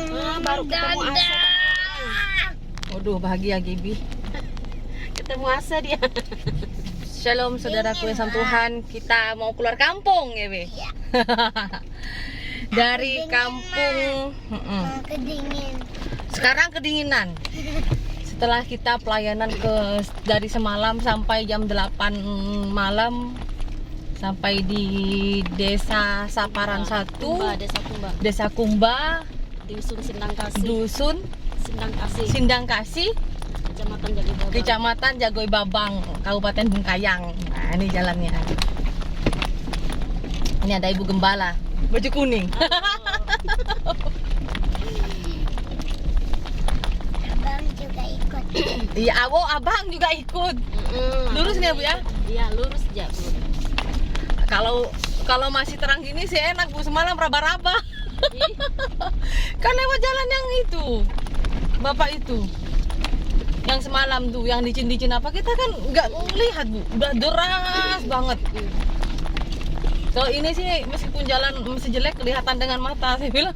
Baru ketemu Asa. Waduh, bahagia Gibi. Ketemu Asa dia. Shalom saudaraku yang sama Tuhan. Kita mau keluar kampung ya, Be. Dari kampung Kedingin. sekarang kedinginan. Setelah kita pelayanan dari semalam sampai jam 8 malam sampai di Desa Saparan 1, Desa Kumba. Desa Kumba, Dusun Sindang Kasih. Dusun Sindang Kasih. Sindang Kasih, Kecamatan Jalibabang. Kecamatan Jagoi Babang, Kabupaten Bungkayang. Nah, ini jalannya. Ini ada Ibu Gembala, baju kuning. Abang juga ikut. Iya, abang juga ikut. Lurus nih ya, Bu ya? Iya, lurus aja, Bu. Kalau masih terang gini sih enak, Bu. Semalam raba-raba. Kan lewat jalan yang itu. Bapak itu. Yang semalam tuh, yang licin-licin apa, kita kan nggak lihat, Bu. Udah deras banget. Kalau ini sih meskipun jalan masih jelek kelihatan dengan mata, saya bilang.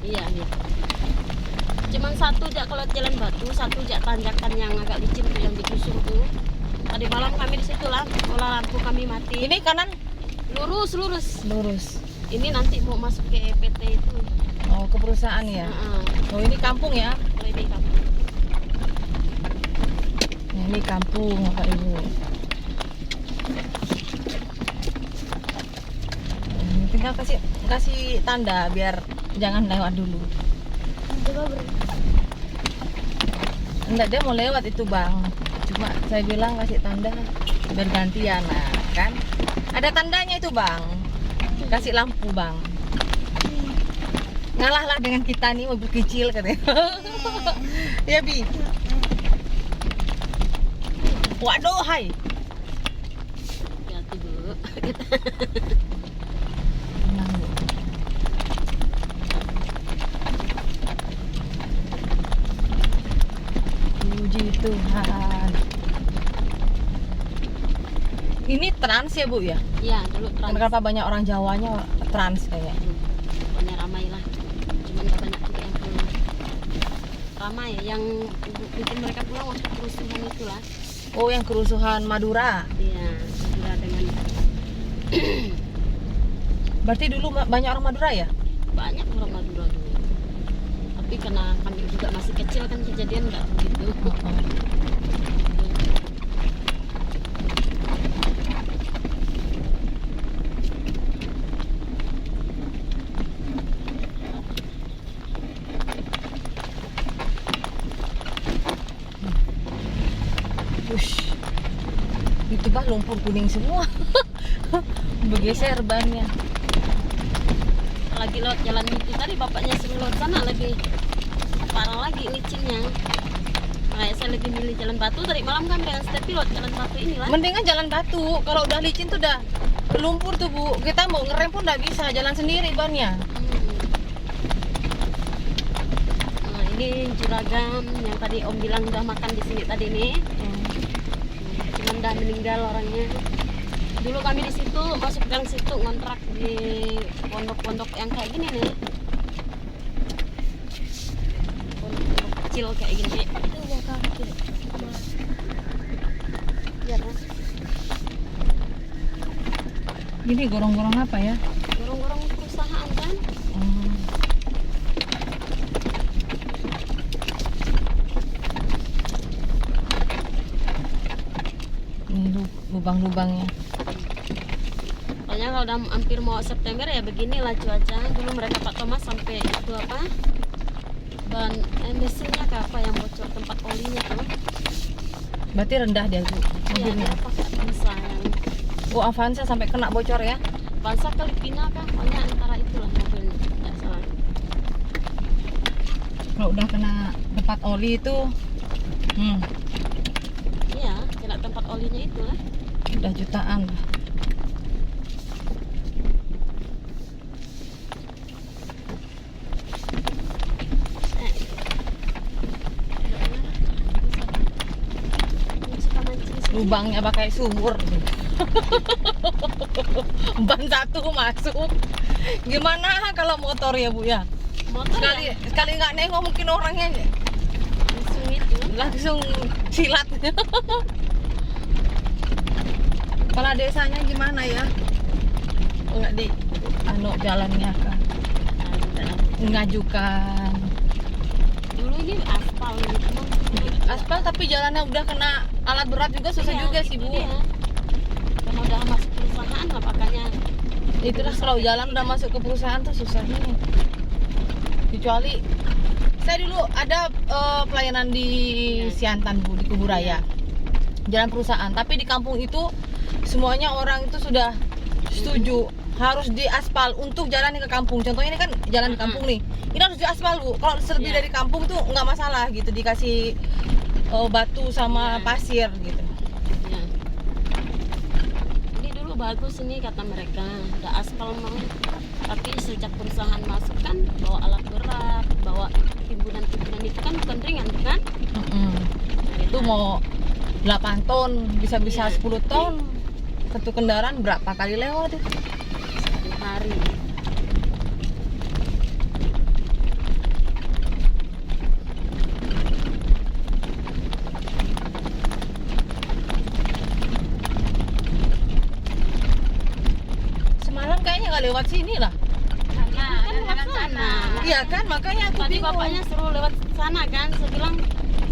Iya, iya. Cuman satu aja kalau jalan batu, satu aja tanjakan yang agak licin tuh yang digusur tuh. Tadi malam kami di situ lah, pola lampu kami mati. Ini kanan Lurus. lurus. Ini nanti mau masuk ke PT itu. Oh, ke perusahaan ya. Oh, ini kampung ya. Kalau ini kampung. Nah, ini kampung, Bapak Ibu. Tinggal kasih tanda biar jangan lewat dulu. Coba Enggak, dia mau lewat itu, Bang. Cuma saya bilang kasih tanda biar gantian, nah, kan? Ada tandanya itu, Bang. Kasih lampu, Bang. Ngalahlah dengan kita nih mobil kecil katanya. Ya, Bi. Waduh, hai. Hati-hati, Bu. Tenang, Bu. Puji Tuhan. Ini trans ya, Bu ya? Iya, dulu trans. Kenapa banyak orang Jawanya trans kayak? Pokoknya ramai lah. Cuman gak banyak juga yang pulang. Ramai yang bikin mereka pulang waktu kerusuhan itulah. Oh, yang kerusuhan Madura. Iya, Madura dengan Berarti dulu banyak orang Madura ya? banyak orang Madura dulu. Tapi karena kami juga masih kecil kan kejadian nggak begitu. Ush. Itu bah lumpur kuning semua. Bergeser bannya. Lagi lewat jalan itu tadi bapaknya suruh lewat sana lebih parah lagi licinnya. Kayak saya lebih milih jalan batu tadi malam kan dengan setepi lewat jalan batu inilah. Mendingan jalan batu. Kalau udah licin tuh udah lumpur tuh, Bu. Kita mau ngerem pun nggak bisa, jalan sendiri bannya. Nah, ini juragan yang tadi Om bilang udah makan di sini tadi nih. Cuman udah meninggal orangnya. Dulu kami di situ masuk gang situ ngontrak di pondok-pondok yang kayak gini nih. Pondok kecil kayak gini. itu mau kaki. Ya, Mas. Ini gorong-gorong apa ya? Gorong-gorong perusahaan kan. Ini lubang-lubangnya. Pokoknya kalau udah hampir mau September ya beginilah cuaca. Dulu mereka Pak Thomas sampai itu apa? Ban mesinnya ke apa yang bocor tempat olinya tuh. Berarti rendah dia tuh Iya, mobilnya. dia pakai Avanza yang Oh, Avanza sampai kena bocor ya? Avanza Filipina kah? Pokoknya antara itulah mobilnya. Nggak salah. Kalau udah kena tempat oli itu Iya, kena tempat olinya itu lah. udah jutaan lah. Lubangnya pakai sumur. Ban satu masuk. Gimana kalau motor ya, Bu ya? motor Sekali ya, sekali nggak nengok mungkin orangnya langsung itu. langsung silat. Kepala desanya gimana ya? Nggak di jalannya kan mengajukan Dulu ini aspal gitu mah. aspal tapi jalannya udah kena alat berat juga susah Iya, juga itu sih Bu. dia. Kalau udah masuk perusahaan lah makanya Itulah kalau jalan udah masuk ke perusahaan tuh susah nih. Kecuali saya dulu ada pelayanan di Siantan Bu, di Kuburaya. Jalan perusahaan, tapi di kampung itu semuanya orang itu sudah setuju harus diaspal untuk jalan ke kampung. Contohnya ini kan jalan di kampung nih. Ini harus diaspal Bu. Kalau lebih Iya. dari kampung tuh nggak masalah gitu, dikasih batu sama Iya. pasir gitu. ya. Ini dulu bagus ini kata mereka, udah aspal mau. Tapi sejak perusahaan masuk kan bawa alat berat, bawa timbunan-timbunan itu kan bukan ringan kan? Itu mau 8 ton, bisa-bisa Iya. 10 ton. Satu kendaraan berapa kali lewat itu? Satu hari. Semalam kayaknya nggak lewat sini lah. Kan lewat sana. Iya kan, makanya aku Tadi bingung. bapaknya suruh lewat sana kan, saya bilang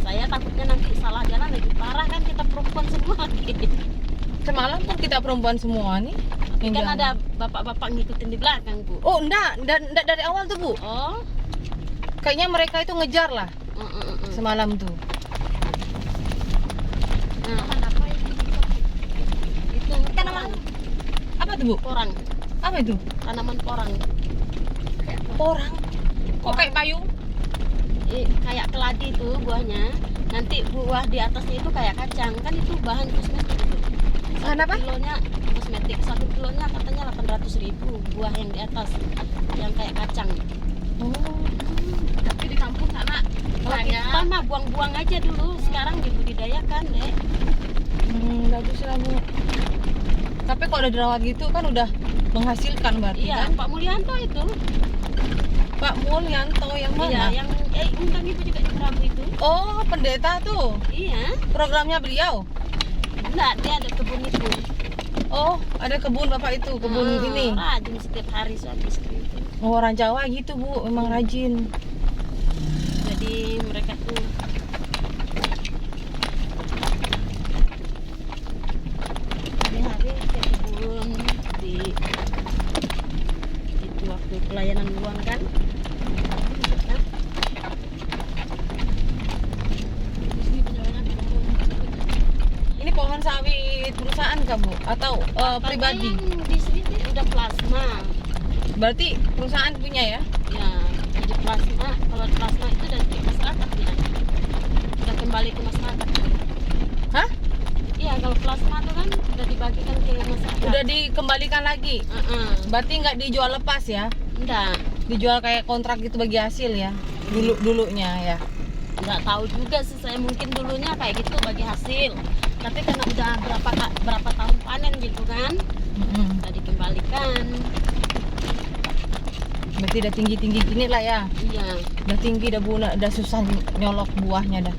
saya takutnya nanti salah jalan lebih parah kan kita perempuan semua lagi. Semalam pun kita perempuan semua nih. yang Kan jalan. ada bapak-bapak ngikutin di belakang Bu. Oh enggak dari awal tuh Bu. Oh, Kayaknya mereka itu ngejar lah semalam tuh. Nah, itu tanaman Apa tuh Bu? porang, Apa itu? tanaman porang. Porang. Kok kayak payung? Kayak keladi itu buahnya. Nanti buah di atasnya itu kayak kacang. Kan itu bahan kosmetik itu. Bahan apa? Kilonya kosmetik. 1 kilonya katanya 800.000 buah yang di atas. Yang kayak kacang. Oh. Tapi di kampung sana Kalau kita mah buang-buang aja dulu. Sekarang dibudidayakan, Dek. Bagus lah Bu. Tapi kalau udah dirawat gitu kan udah menghasilkan berarti Iya, kan? Pak Mulyanto itu. Pak Mulyanto yang mana? Iya, yang undang ibu juga di Prabu itu. Oh, pendeta tuh. Iya. Programnya beliau. Enggak, dia ada kebun itu. Oh, ada kebun Bapak itu, kebun ini. Rajin setiap hari suami istri itu. Oh, orang Jawa gitu Bu, memang rajin. Jadi mereka tuh hari-hari ke kebun di itu waktu pelayanan luang kan. Ini pohon sawit perusahaan kamu atau pribadi? Yang di sini tuh udah plasma. Berarti perusahaan punya ya? Ya, jadi plasma. Kalau plasma itu dari masyarakat ya. Udah kembali ke masyarakat. Hah? Iya, kalau plasma itu kan udah dibagikan ke masyarakat. Udah dikembalikan lagi? Berarti nggak dijual lepas ya? Enggak. Dijual kayak kontrak gitu bagi hasil ya? Dulunya ya? Nggak tahu juga sih, saya mungkin dulunya kayak gitu bagi hasil. Tapi karena udah berapa tahun panen gitu kan, udah dikembalikan. Berarti udah tinggi-tinggi gini lah ya? Iya. Udah tinggi, udah susah nyolok buahnya dah.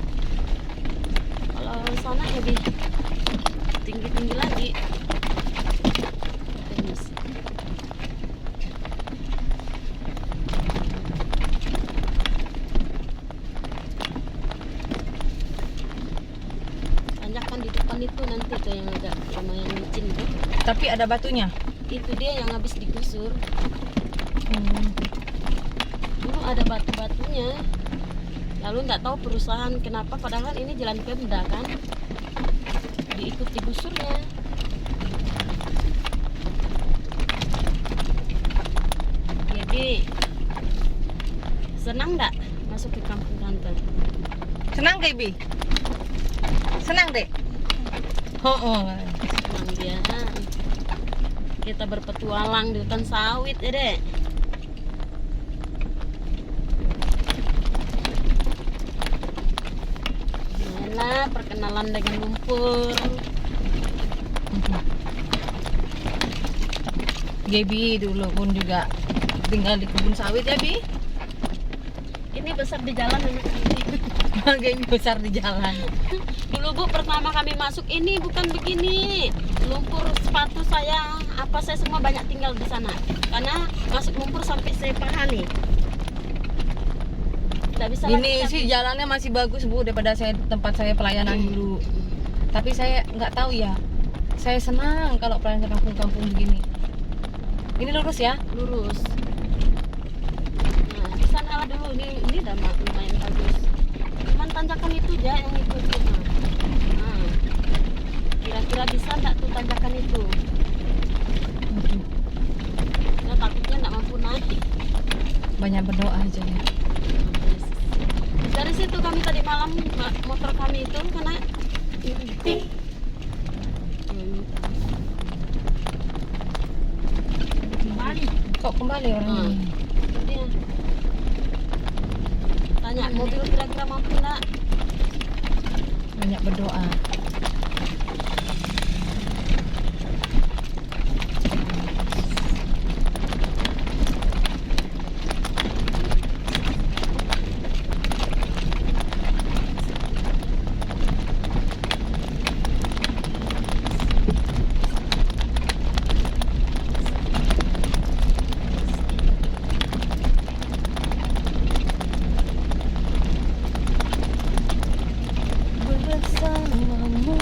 Kalau sana lebih tinggi-tinggi lagi. Terus. Tanjakan di depan itu nanti tuh yang agak lumayan licin tuh. Tapi ada batunya? Itu dia yang habis digusur. Dulu ada batu-batunya. Lalu nggak tahu perusahaan kenapa, padahal ini jalan Pemda kan, diikut digusurnya. Jadi senang nggak masuk ke kampung tante? Senang deh Bi? Senang deh? Oh. Senang dia. Kita berpetualang di hutan sawit ya dek. Nah, perkenalan dengan lumpur. Gaby dulu pun juga tinggal di kebun sawit ya Bi? besar di jalan anak ini. Gaby besar di jalan. Dulu Bu pertama kami masuk ini bukan begini. Lumpur sepatu saya, apa saya semua banyak tinggal di sana. Karena masuk lumpur sampai saya paha nih. Tidak bisa Ini lagi sih jalannya masih bagus Bu daripada saya tempat saya pelayanan dulu. Tapi saya nggak tahu ya. Saya senang kalau pelayanan kampung-kampung begini. Ini lurus ya? lurus. Nah, di sana lah dulu ini udah lumayan bagus. Cuman tanjakan itu aja yang itu. Nah, kira-kira bisa nggak tuh tanjakan itu? Ya, takutnya nggak mampu naik. Banyak berdoa aja ya. Dari situ kami tadi malam motor kami itu kena ini. Kembali. Kok kembali orang ini? Dia tanya mobil kira-kira mampu nggak? Banyak berdoa. Bersamamu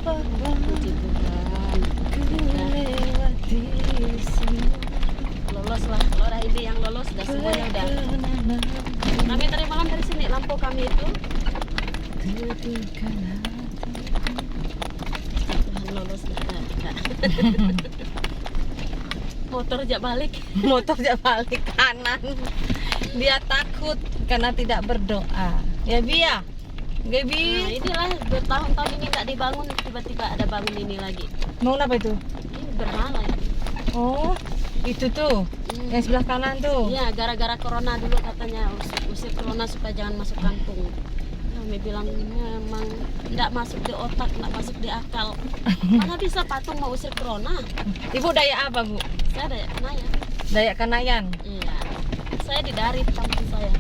bahwa Puji Tuhan. ku lewati semua Lolos lah, orang ini yang lolos udah semuanya udah. kenangan Kami tadi malam dari sini lampu kami itu ketika Tuhan lolos dah. Motor jak balik. motor dia balik kanan. Dia takut karena tidak berdoa. Ya Bi ya? Nah Gaby, inilah bertahun-tahun ini tak dibangun, tiba-tiba ada bangun ini lagi. mau apa itu? Ini berhala ini. Oh, itu tuh, yang sebelah kanan tuh. Iya, gara-gara corona dulu katanya usir corona supaya jangan masuk kampung. Kami bilang memang tidak masuk di otak, tidak masuk di akal. Mana bisa patung mau usir corona? Ibu Dayak apa Bu? Saya ada Kanaya. Dayak Kanayan. Iya. Saya di Darit kampung saya.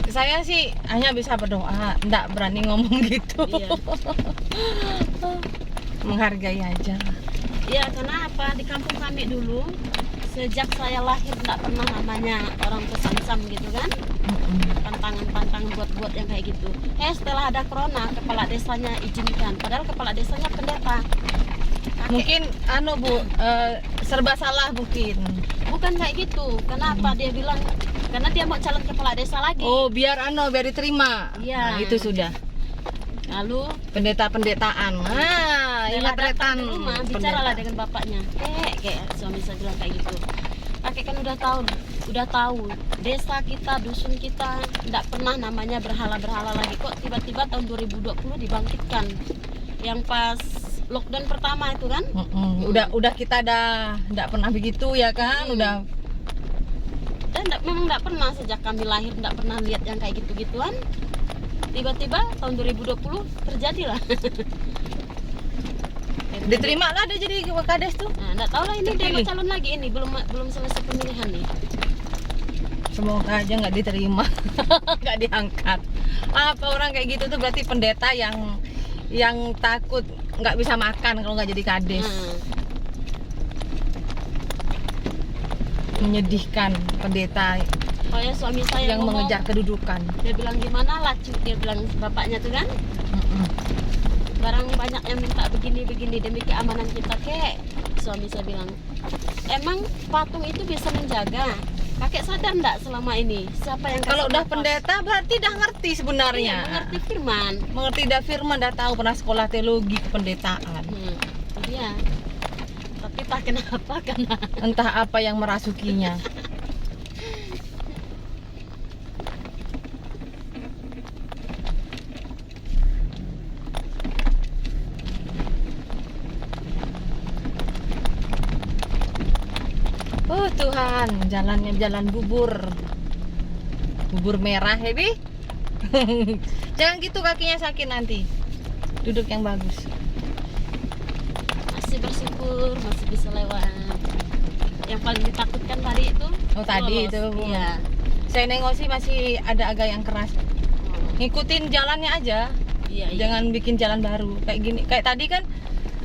Saya sih hanya bisa berdoa, enggak berani ngomong gitu. Iya. Menghargai aja. Iya, karena apa? Di kampung kami dulu sejak saya lahir tidak pernah namanya orang pesan-sam gitu kan. Pantangan-pantangan buat-buat yang kayak gitu. Setelah ada corona, kepala desanya izinkan. Padahal kepala desanya pendeta. Mungkin Bu, serba salah mungkin. Bukan kayak gitu. Kenapa dia bilang? Karena dia mau calon kepala desa lagi. Oh, biar biar diterima. Iya. Nah, itu sudah. Lalu Pendeta-pendetaan. Nah, setelah datang ingatretan. ke rumah, bicaralah dengan bapaknya. Kayak suami saya bilang kayak gitu. Kakek kan udah tahu desa kita, dusun kita tidak pernah namanya berhala-berhala lagi. Kok tiba-tiba tahun 2020 dibangkitkan. Yang pas lockdown pertama itu kan? Udah kita enggak pernah begitu ya kan? Udah Dan memang tidak pernah sejak kami lahir tidak pernah lihat yang kayak gitu-gituan. Tiba-tiba tahun 2020 terjadilah. diterima lah dia jadi wakades tuh. Nah, enggak tahu lah ini dia mau Terpilih. calon lagi ini belum selesai pemilihan nih. Semoga aja nggak diterima, nggak diangkat. Apa orang kayak gitu tuh berarti pendeta yang takut nggak bisa makan kalau nggak jadi kades. Nah, Menyedihkan pendeta pokoknya suami saya yang ngomong, mengejar kedudukan. dia bilang gimana lah cu, dia bilang bapaknya tuh kan, barang banyak yang minta begini-begini demi keamanan kita kek. Suami saya bilang, emang patung itu bisa menjaga. Kakek sadar enggak selama ini siapa yang kasih Kalau udah nafas? pendeta berarti dah ngerti Iya, sebenarnya. mengerti firman. Mengerti dah firman, dah tahu pernah sekolah teologi kependetaan. Itu dia. Tapi tak kenapa karena Entah apa yang merasukinya. Oh Tuhan, jalannya jalan bubur merah ya Bi. Jangan gitu kakinya sakit nanti. Duduk yang bagus. masih bersyukur masih bisa lewat. Yang paling ditakutkan tadi itu Oh tadi lolos. itu Iya. Saya nengok sih masih ada agak yang keras. Ngikutin jalannya aja. Iya, iya. Jangan bikin jalan baru kayak gini. Kayak tadi kan.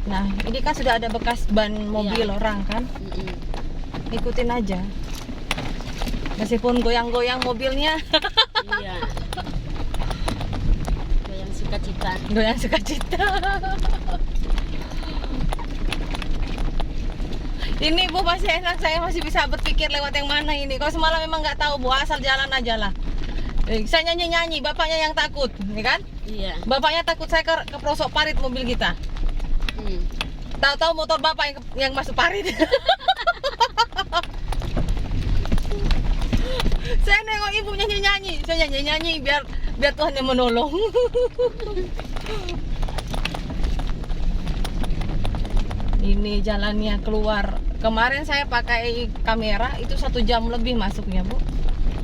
Nah, ini kan sudah ada bekas ban mobil orang kan. Mm-mm. Ikutin aja. Meskipun goyang-goyang mobilnya, Iya. Yang suka cita. goyang sukacita. Ini Bu masih enak, saya masih bisa berpikir lewat yang mana ini. Kalau semalam memang nggak tahu Bu, asal jalan aja lah. Saya nyanyi-nyanyi, bapaknya yang takut, ya kan? Iya. Bapaknya takut saya ke pelosok parit mobil kita. Tahu-tahu motor bapak yang masuk parit. Saya nengok ibu nyanyi-nyanyi, saya nyanyi-nyanyi biar Tuhan yang menolong. Ini jalannya keluar. Kemarin saya pakai kamera itu 1 jam lebih masuknya Bu,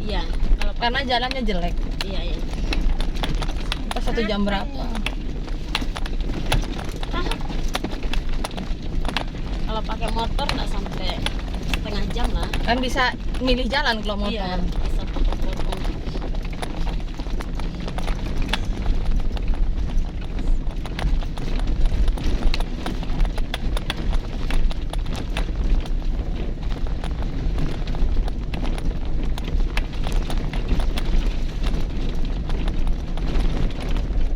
Iya. Kalau karena jalannya jelek. iya, iya. Pas 1 jam berapa? Kalau pakai motor nggak sampai setengah jam lah. Kan bisa milih jalan kalau motor. Iya. Bisa potong-potong.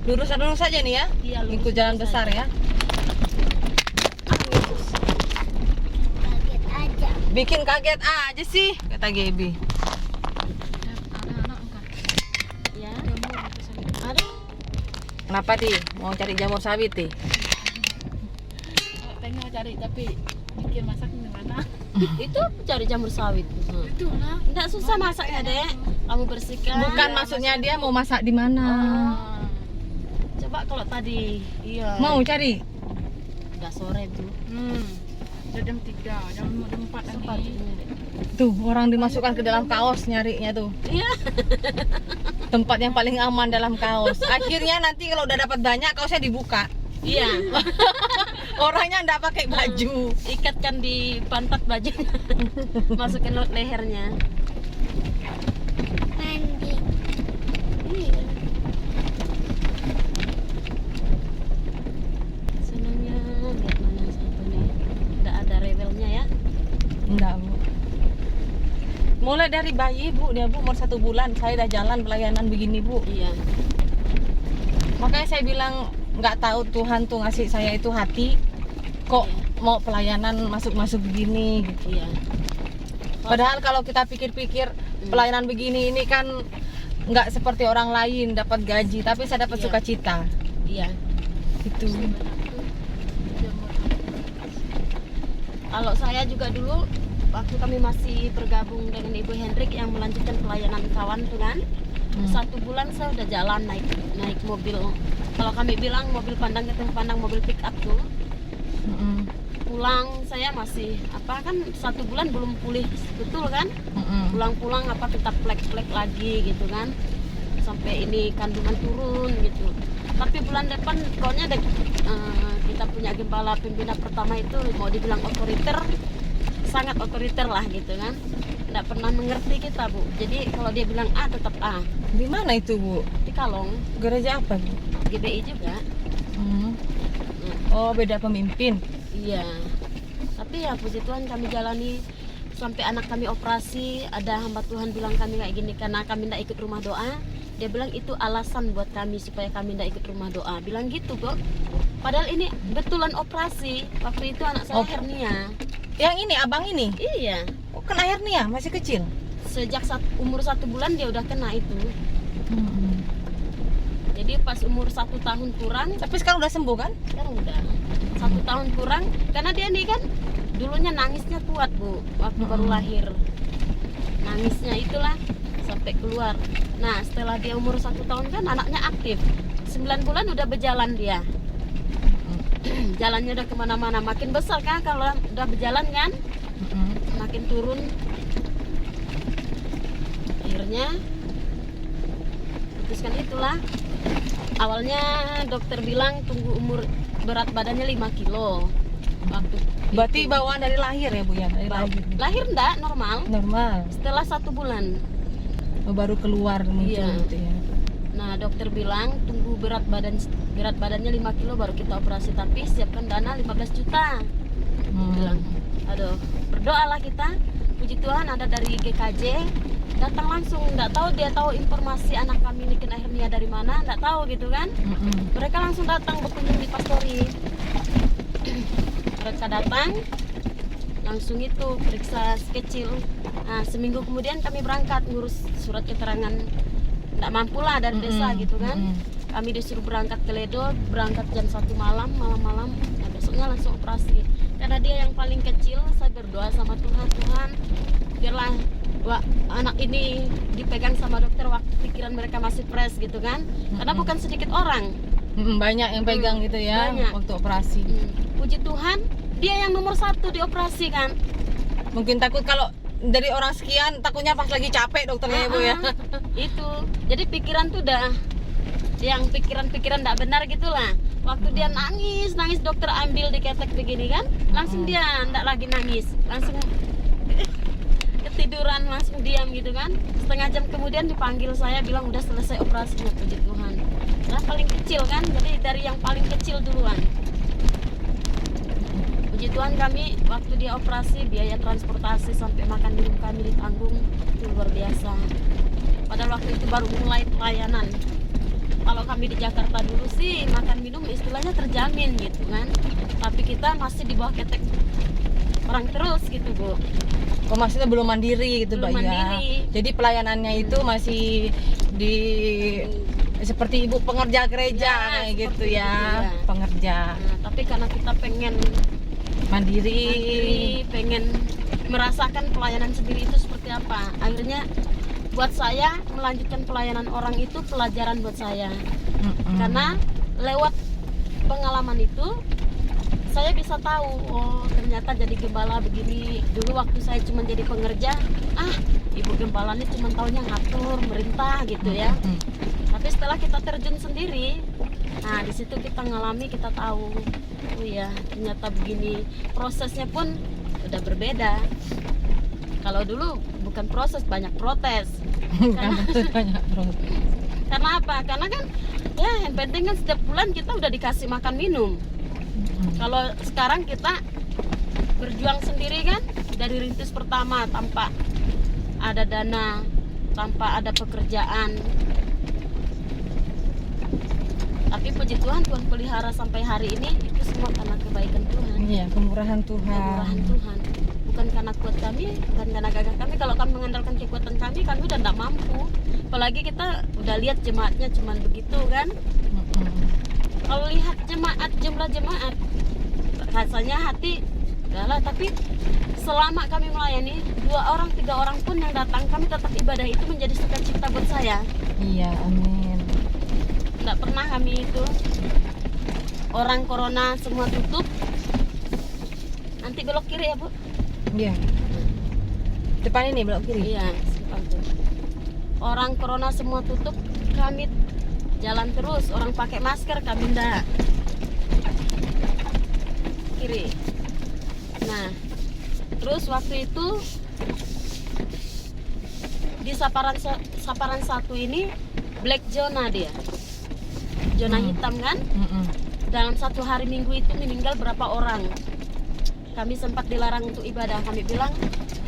Lurus saja nih ya. Iya, lurus Ikut jalan saja. besar ya. Kaget aja. Bikin kaget aja sih kata Gaby. Ya. Ada. Kenapa Ti? Mau cari jamur sawit Ti? Pengen cari tapi mikir masak gimana? Itu cari jamur sawit. Itu lah. Nggak susah masaknya, Dek. Kamu bersihkan. Bukan maksudnya dia mau masak di mana? Coba kalau tadi, iya. Mau cari? Nggak sore tuh. Udah jam 3, jam 4 Sempat. nih. Tuh orang dimasukkan ke dalam kaos nyarinya tuh. Iya. Tempat yang paling aman dalam kaos. Akhirnya nanti kalau udah dapat banyak kaosnya dibuka. Iya. Orangnya nggak pakai baju. Ikatkan di pantat bajunya. Masukin lewat lehernya. Mandi. Iya. Senangnya lihat mana satu nih. Nggak ada rewelnya ya. Enggak Bu. Mulai dari bayi Bu, dia Bu umur 1 bulan saya udah jalan pelayanan begini Bu. Iya. Makanya saya bilang nggak tahu Tuhan tuh ngasih saya itu hati kok mau pelayanan masuk-masuk begini gitu. Iya. Padahal kalau kita pikir-pikir pelayanan begini ini kan nggak seperti orang lain dapat gaji, tapi saya dapat Iya. sukacita. Iya. Itu. Kalau saya juga dulu waktu kami masih bergabung dengan Ibu Hendrik yang melanjutkan pelayanan kawan tuh kan. 1 bulan saya udah jalan naik mobil. Kalau kami bilang mobil pandang ketemu pandang, mobil pick up tuh. Mm-mm. Pulang saya masih apa kan 1 bulan belum pulih betul kan. Mm-mm. Pulang kita plek-plek lagi gitu kan. Sampai ini kandungan turun gitu. Tapi bulan depan pokoknya kita punya gembala pembina pertama itu mau dibilang otoriter, sangat otoriter lah gitu kan. Nggak pernah mengerti kita Bu. Jadi kalau dia bilang A tetap A. Di mana itu Bu? Di Kalong, Gereja apa Bu? GBI juga. Hmm. Oh beda pemimpin. Iya. Tapi ya puji Tuhan kami jalani sampai anak kami operasi. Ada hamba Tuhan bilang kami kayak gini karena kami tidak ikut rumah doa. Dia bilang itu alasan buat kami supaya kami tidak ikut rumah doa. Bilang gitu kok. Padahal ini betulan operasi. Waktu itu anak saya Oh. hernia. Yang ini abang ini? Iya. Oh, kena hernia masih kecil. Sejak umur 1 bulan dia udah kena itu. Hmm. Jadi pas umur 1 tahun kurang, Tapi sekarang udah sembuh kan? sekarang udah 1 tahun kurang. Karena dia nih kan dulunya nangisnya kuat Bu waktu baru lahir. Nangisnya itulah sampai keluar. Nah setelah dia umur 1 tahun kan anaknya aktif. 9 bulan udah berjalan dia. Jalannya udah kemana-mana. Makin besar kan kalau udah berjalan kan, Mm-mm. makin turun. Akhirnya putuskan itulah. Awalnya dokter bilang tunggu umur berat badannya 5 kilo. Waktu Berarti itu. bawaan dari lahir ya Bu ya? Dari lahir. Lahir enggak normal. Normal. Setelah 1 bulan baru keluar muncul Iya. gitu ya. Nah, dokter bilang tunggu berat badannya 5 kilo baru kita operasi, tapi siapkan dana 15 juta. Bilang, aduh, berdoalah kita. Puji Tuhan ada dari GKJ datang langsung, nggak tahu dia tahu informasi anak kami ini kena hernia dari mana, nggak tahu gitu kan. Mereka langsung datang berkunjung di Pastori. Mereka datang langsung itu periksa kecil. Nah, seminggu kemudian kami berangkat ngurus surat keterangan nggak mampu lah dari desa gitu kan. Kami disuruh berangkat ke Ledo, berangkat jam 1 malam. Nah, besoknya langsung operasi. Karena dia yang paling kecil, saya berdoa sama Tuhan, biarlah anak ini dipegang sama dokter waktu pikiran mereka masih fresh gitu kan. Karena bukan sedikit orang. Banyak yang pegang gitu ya banyak. waktu operasi. Puji Tuhan, dia yang nomor 1 dioperasi kan. Mungkin takut kalau dari orang sekian, takutnya pas lagi capek dokternya ibu ya. Itu jadi pikiran tuh udah yang pikiran-pikiran tidak benar gitulah. Waktu dia nangis dokter ambil diketek begini kan, langsung dia tidak lagi nangis, langsung ketiduran, langsung diam gitu kan. Setengah jam kemudian dipanggil saya, bilang udah selesai operasinya. Puji Tuhan. Nah, paling kecil kan, jadi dari yang paling kecil duluan. Puji Tuhan, kami waktu dia operasi biaya transportasi sampai makan minum kami ditanggung, itu luar biasa. Padahal waktu itu baru mulai pelayanan. Kalau kami di Jakarta dulu sih makan minum istilahnya terjamin gitu kan. Tapi kita masih di bawah ketek orang terus gitu Bu. Oh, maksudnya belum mandiri gitu Belum Mbak ya. mandiri. Jadi pelayanannya itu masih di seperti ibu pengerja gereja Ya, kayak seperti gitu itu, ya, ya. pengerja Nah, tapi karena kita pengen mandiri. pengen merasakan pelayanan sendiri itu seperti apa. Akhirnya buat saya melanjutkan pelayanan orang itu pelajaran buat saya. Karena lewat pengalaman itu saya bisa tahu, oh ternyata jadi gembala begini. Dulu waktu saya cuma jadi pengerja, ibu gembala ini cuma taunya ngatur, merintah gitu ya. Tapi setelah kita terjun sendiri, nah di situ kita ngalami, kita tahu, oh ya ternyata begini. Prosesnya pun udah berbeda. Kalau dulu bukan proses, banyak protes. Karena apa? Karena kan ya yang penting kan setiap bulan kita udah dikasih makan minum. Kalau sekarang kita berjuang sendiri kan, dari rintis pertama tanpa ada dana, tanpa ada pekerjaan. Tapi puji Tuhan, Tuhan pelihara sampai hari ini, itu semua karena kebaikan Tuhan. Iya, kemurahan Tuhan. Kemurahan Tuhan. Bukan karena kuat kami, bukan karena gagah kami. Kalau kami mengandalkan kekuatan kami udah tidak mampu. Apalagi kita udah lihat jemaatnya cuman begitu kan. Kalau lihat jumlah jemaat, rasanya hati udahlah. Tapi selama kami melayani, 2 orang 3 orang pun yang datang, kami tetap ibadah, itu menjadi sukacita buat saya. Iya, amin. Tidak pernah kami itu orang corona semua tutup, nanti belok kiri ya Bu. Iya. Depan ini belok kiri. Iya, simpang tuh. Orang corona semua tutup, kami jalan terus. Orang pakai masker, kami enggak. Kiri. Nah, terus waktu itu di saparan 1 ini black zona dia. Zona hitam kan? Dalam 1 hari Minggu itu meninggal berapa orang. Kami sempat dilarang untuk ibadah. Kami bilang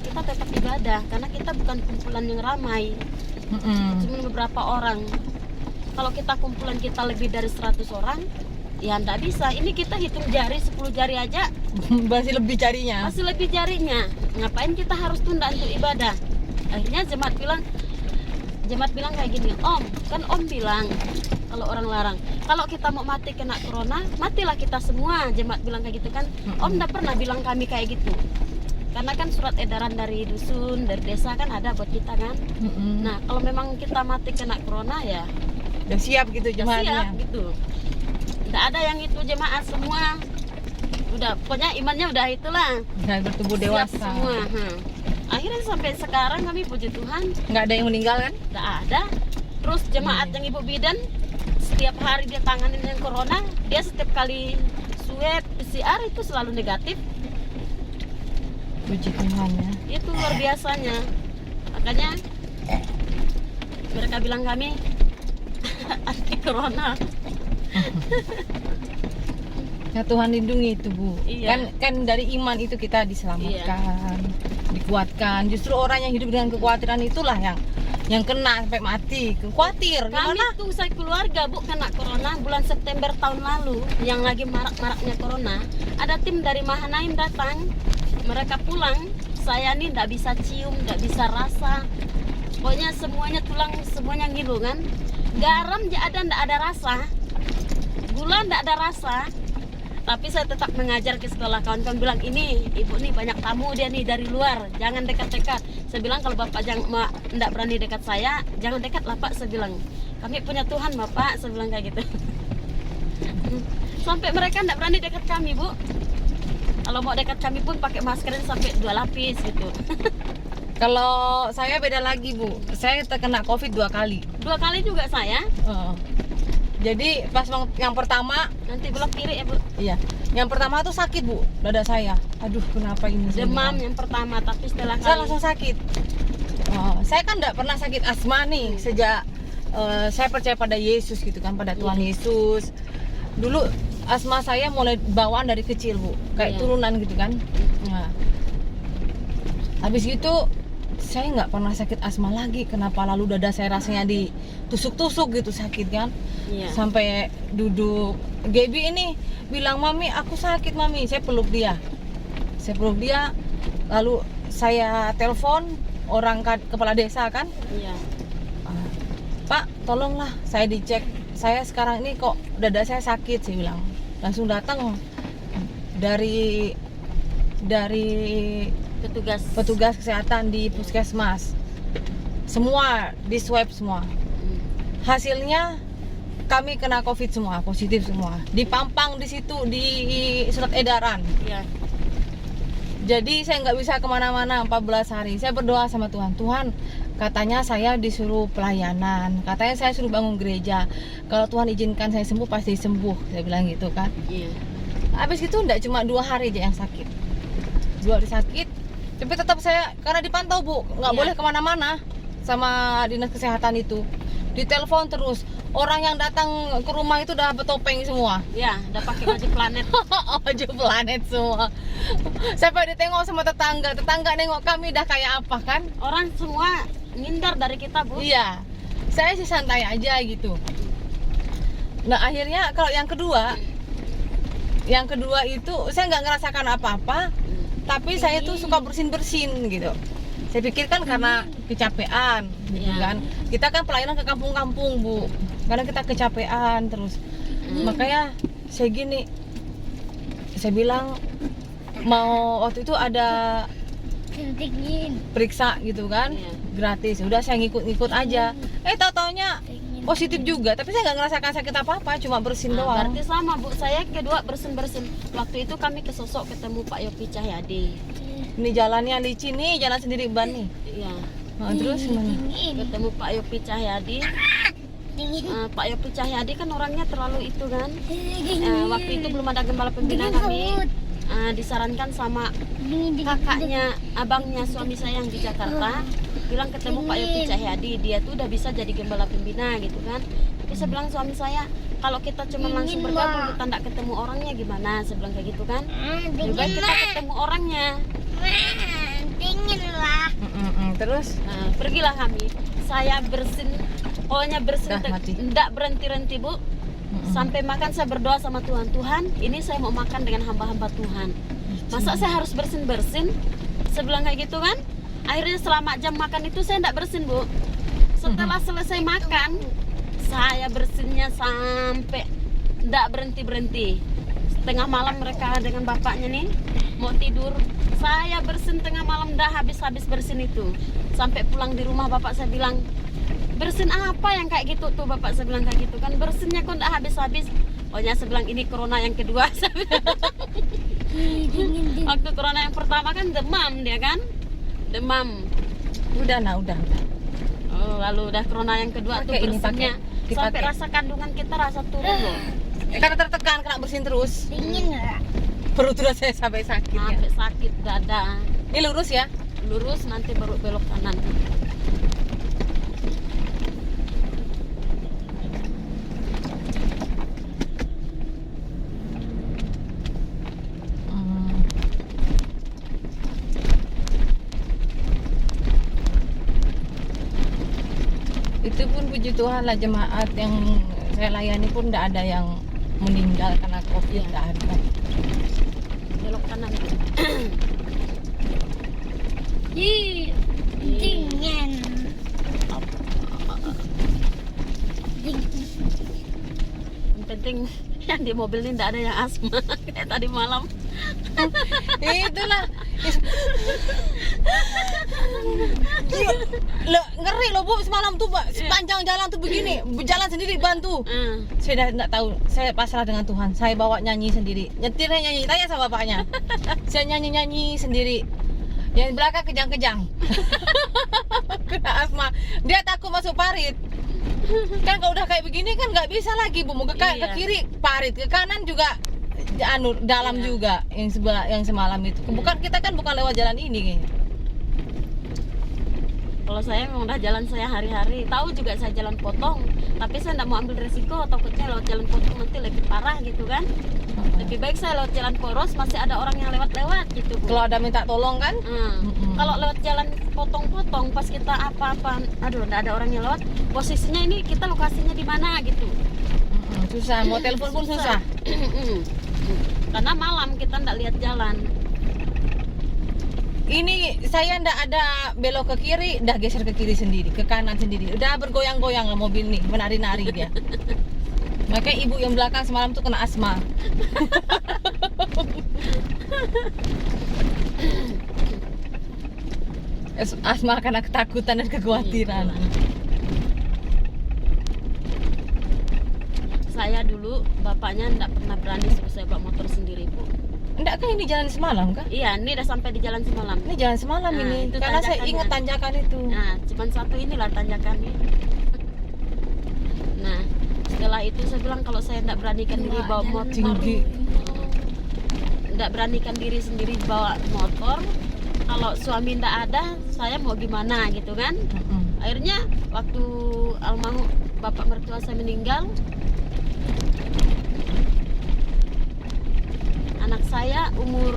kita tetap ibadah karena kita bukan kumpulan yang ramai. Cuma beberapa orang. Kalau kita kumpulan kita lebih dari 100 orang, ya enggak bisa. Ini kita hitung jari, 10 jari aja Masih lebih carinya. masih lebih jarinya. Ngapain kita harus tunda untuk ibadah? Akhirnya jemaat bilang kayak gini, Om, kan Om bilang kalau orang larang, kalau kita mau mati kena corona, matilah kita semua. Jemaat bilang kayak gitu kan. Om enggak pernah bilang kami kayak gitu. Karena kan surat edaran dari dusun, dari desa kan ada buat kita kan. Nah, kalau memang kita mati kena corona ya Udah siap gitu udah jemaatnya. siap gitu. Tidak ada yang itu jemaat semua. Udah, pokoknya imannya udah itulah. Udah bertumbuh Siap dewasa. semua. Akhirnya sampai sekarang kami puji Tuhan Nggak ada yang meninggal kan? tidak ada. Terus jemaat yang Ibu Bidan setiap hari dia tanganin yang corona, dia setiap kali swab PCR itu selalu negatif. Puji Tuhan ya. Itu luar biasanya. Makanya mereka bilang kami anti corona. Ya Tuhan lindungi itu Bu. Iya. Kan dari iman itu kita diselamatkan, dikuatkan. Justru orang yang hidup dengan kekhawatiran itulah yang kena sampai mati. Khawatir Kami gimana? tuh saya keluarga Bu kena corona bulan September tahun lalu yang lagi marak-maraknya corona. Ada tim dari Mahanaim datang, mereka pulang. Saya nih nggak bisa cium, nggak bisa rasa. Pokoknya semuanya tulang semuanya ngilu kan. Garam aja nggak ada rasa, gula nggak ada rasa. Tapi saya tetap mengajar ke sekolah. Kawan-kawan bilang, ini ibu nih banyak tamu dia nih dari luar, jangan dekat-dekat. Saya bilang kalau bapak jangan enggak berani dekat saya, jangan dekat lah Pak. Saya bilang kami punya Tuhan Bapak. Saya bilang kayak gitu. Sampai mereka enggak berani dekat kami Bu. Kalau mau dekat kami pun pakai masker sampai 2 lapis gitu. Kalau saya beda lagi Bu. Saya terkena COVID 2 kali. 2 kali juga saya. Jadi pas yang pertama, Nanti belok kiri ya Bu. iya, yang pertama tuh sakit Bu, dada saya. Aduh, kenapa ini? Saya Demam bilang. yang pertama, tapi setelah Saya kali langsung sakit. Saya kan nggak pernah sakit asma nih sejak saya percaya pada Yesus gitu kan, pada Tuhan Yesus. Dulu asma saya mulai bawaan dari kecil Bu, kayak Iya. turunan gitu kan. Nah, habis itu saya nggak pernah sakit asma lagi. Kenapa lalu dada saya rasanya ditusuk-tusuk gitu sakit kan? Iya. Sampai duduk. Gaby ini bilang, "Mami, aku sakit, Mami." Saya peluk dia. Lalu saya telepon orang kepala desa kan. Iya. "Pak, tolonglah saya dicek. Saya sekarang ini kok dada saya sakit," saya bilang. Langsung datang dari petugas kesehatan di puskesmas. Semua di swab semua. Hasilnya kami kena COVID semua, positif semua. Dipampang di situ di surat edaran. Iya. Jadi saya nggak bisa kemana-mana 14 hari. Saya berdoa sama Tuhan. Tuhan, katanya saya disuruh pelayanan. Katanya saya suruh bangun gereja. Kalau Tuhan izinkan saya sembuh, pasti sembuh. Saya bilang gitu kan. Iya. Habis itu nggak cuma 2 hari aja yang sakit. 2 hari sakit. Tapi tetap saya, karena dipantau Bu, nggak Iya. boleh kemana-mana sama dinas kesehatan itu. Ditelepon terus. Orang yang datang ke rumah itu udah bertopeng semua. Ya, udah pakai baju planet. Baju planet semua. Sampai ditengok sama tetangga nengok kami udah kayak apa kan? Orang semua ngindar dari kita Bu. Iya. Saya sih santai aja gitu. Nah akhirnya kalau yang kedua itu saya nggak ngerasakan apa-apa, tapi saya tuh suka bersin-bersin gitu. Saya pikir kan karena kecapean gitu Iya. kan. Kita kan pelayanan ke kampung-kampung Bu, karena kita kecapean terus. Makanya saya bilang mau waktu itu ada Dingin. periksa gitu kan, Iya. gratis. Udah saya ngikut aja. Tau-taunya Dingin. positif juga, tapi saya nggak ngerasakan sakit apa-apa, cuma bersin Nah, doang. berarti sama Bu, saya kedua bersin-bersin. Waktu itu kami ke Sosok ketemu Pak Yopi Cahyadi. Ini jalannya licin nih, jalan sendiri ban nih. Iya. Nah, terus gimana? Dingin. Ketemu Pak Yopi Cahyadi. Dingin. Pak Yopi Cahyadi kan orangnya terlalu itu kan. Dingin. Waktu itu belum ada gembala pembina kami. Disarankan sama Dingin. kakaknya, abangnya suami saya yang di Jakarta, bilang ketemu Pak Yopi Cahyadi, dia tuh udah bisa jadi gembala pembina gitu kan. Tapi saya bilang suami saya, kalau kita cuma langsung Dingin, bergabung Ma. kita nggak ketemu orangnya gimana? Saya bilang kayak gitu kan. Lebih Dingin baik kita lah. ketemu orangnya. Dingin lah. Terus Nah, pergilah kami. Saya bersin, pokoknya bersin, Dah mati. nggak berhenti-henti Bu. Sampai makan saya berdoa sama Tuhan. Tuhan, ini saya mau makan dengan hamba-hamba Tuhan. Masa saya harus bersin-bersin? Saya bilang kayak gitu kan. Akhirnya selama jam makan itu saya nggak bersin Bu. Setelah selesai makan, saya bersinnya sampai nggak berhenti-berhenti. Tengah malam mereka dengan bapaknya nih mau tidur, saya bersin tengah malam, dah habis-habis bersin itu. Sampai pulang di rumah bapak saya bilang, bersin apa yang kayak gitu tuh? Bapak saya bilang kayak gitu kan, bersinnya kok nggak habis-habis. Pokoknya saya bilang ini corona yang kedua. Saya bilang. Dingin. Waktu corona yang pertama kan demam dia kan, demam. udah. Oh, lalu udah corona yang kedua Pakai tuh ini, bersinnya pakai. sampai Dipakai. rasa kandungan kita rasa turun loh, Karena tertekan, kena bersin terus. Dingin lah. Perut udah saya sampai sakit ya. sampai sakit dada. Ini lurus ya. Lurus nanti baru belok kanan. Itu pun puji Tuhan lah, jemaat yang saya layani pun tidak ada yang meninggal karena COVID, Iya. tidak ada. Belok kanan. Ih, dingin. Yang penting yang di mobil ini tidak ada yang asma kayak tadi malam. Itulah. Ngeri loh Bu, semalam tuh Pak, sepanjang jalan tuh begini, jalan sendiri bantu. Saya tidak tahu, saya pasrah dengan Tuhan. Saya bawa nyanyi sendiri, nyetirnya nyanyi, tanya sama bapaknya. Saya nyanyi sendiri. Yang di belakang kejang-kejang. Kena asma. Dia takut masuk parit. Kan kalau udah kayak begini kan nggak bisa lagi Bu. Mau ke Iya. kiri parit, ke kanan juga dalam Iya. juga yang semalam itu. Bukan kita kan bukan lewat jalan ini kayaknya. Kalau saya memang udah jalan saya hari-hari, tahu juga saya jalan potong, tapi saya tidak mau ambil resiko, takutnya lewat jalan potong nanti lebih parah gitu kan. Lebih baik saya lewat jalan poros, masih ada orang yang lewat-lewat gitu Bu. Kalau ada minta tolong kan? Kalau lewat jalan potong-potong, pas kita apa-apa, aduh tidak ada orang yang lewat, posisinya ini kita lokasinya di mana gitu. Susah, mau telepon pun susah. Karena malam kita tidak lihat jalan. Ini saya ndak ada belok ke kiri, dah geser ke kiri sendiri, ke kanan sendiri. Udah bergoyang-goyang lah mobil nih, menari-nari dia. Makanya ibu yang belakang semalam tuh kena asma. Asma karena ketakutan dan kekhawatiran. Saya dulu bapaknya tidak pernah berani suruh saya bawa motor sendiri Bu. Enggak kan ini jalan semalam kah? Iya, ini udah sampai di jalan semalam. Ini jalan semalam Nah, ini. itu Karena saya tanjakannya. ingat tanjakan itu. Nah, cuman satu inilah tanjakannya. Nah, setelah itu saya bilang kalau saya tidak beranikan diri bawa motor, Tinggi. tidak beranikan diri sendiri bawa motor, kalau suami tidak ada, saya mau gimana gitu kan? Akhirnya waktu almarhum bapak mertua saya meninggal, anak saya umur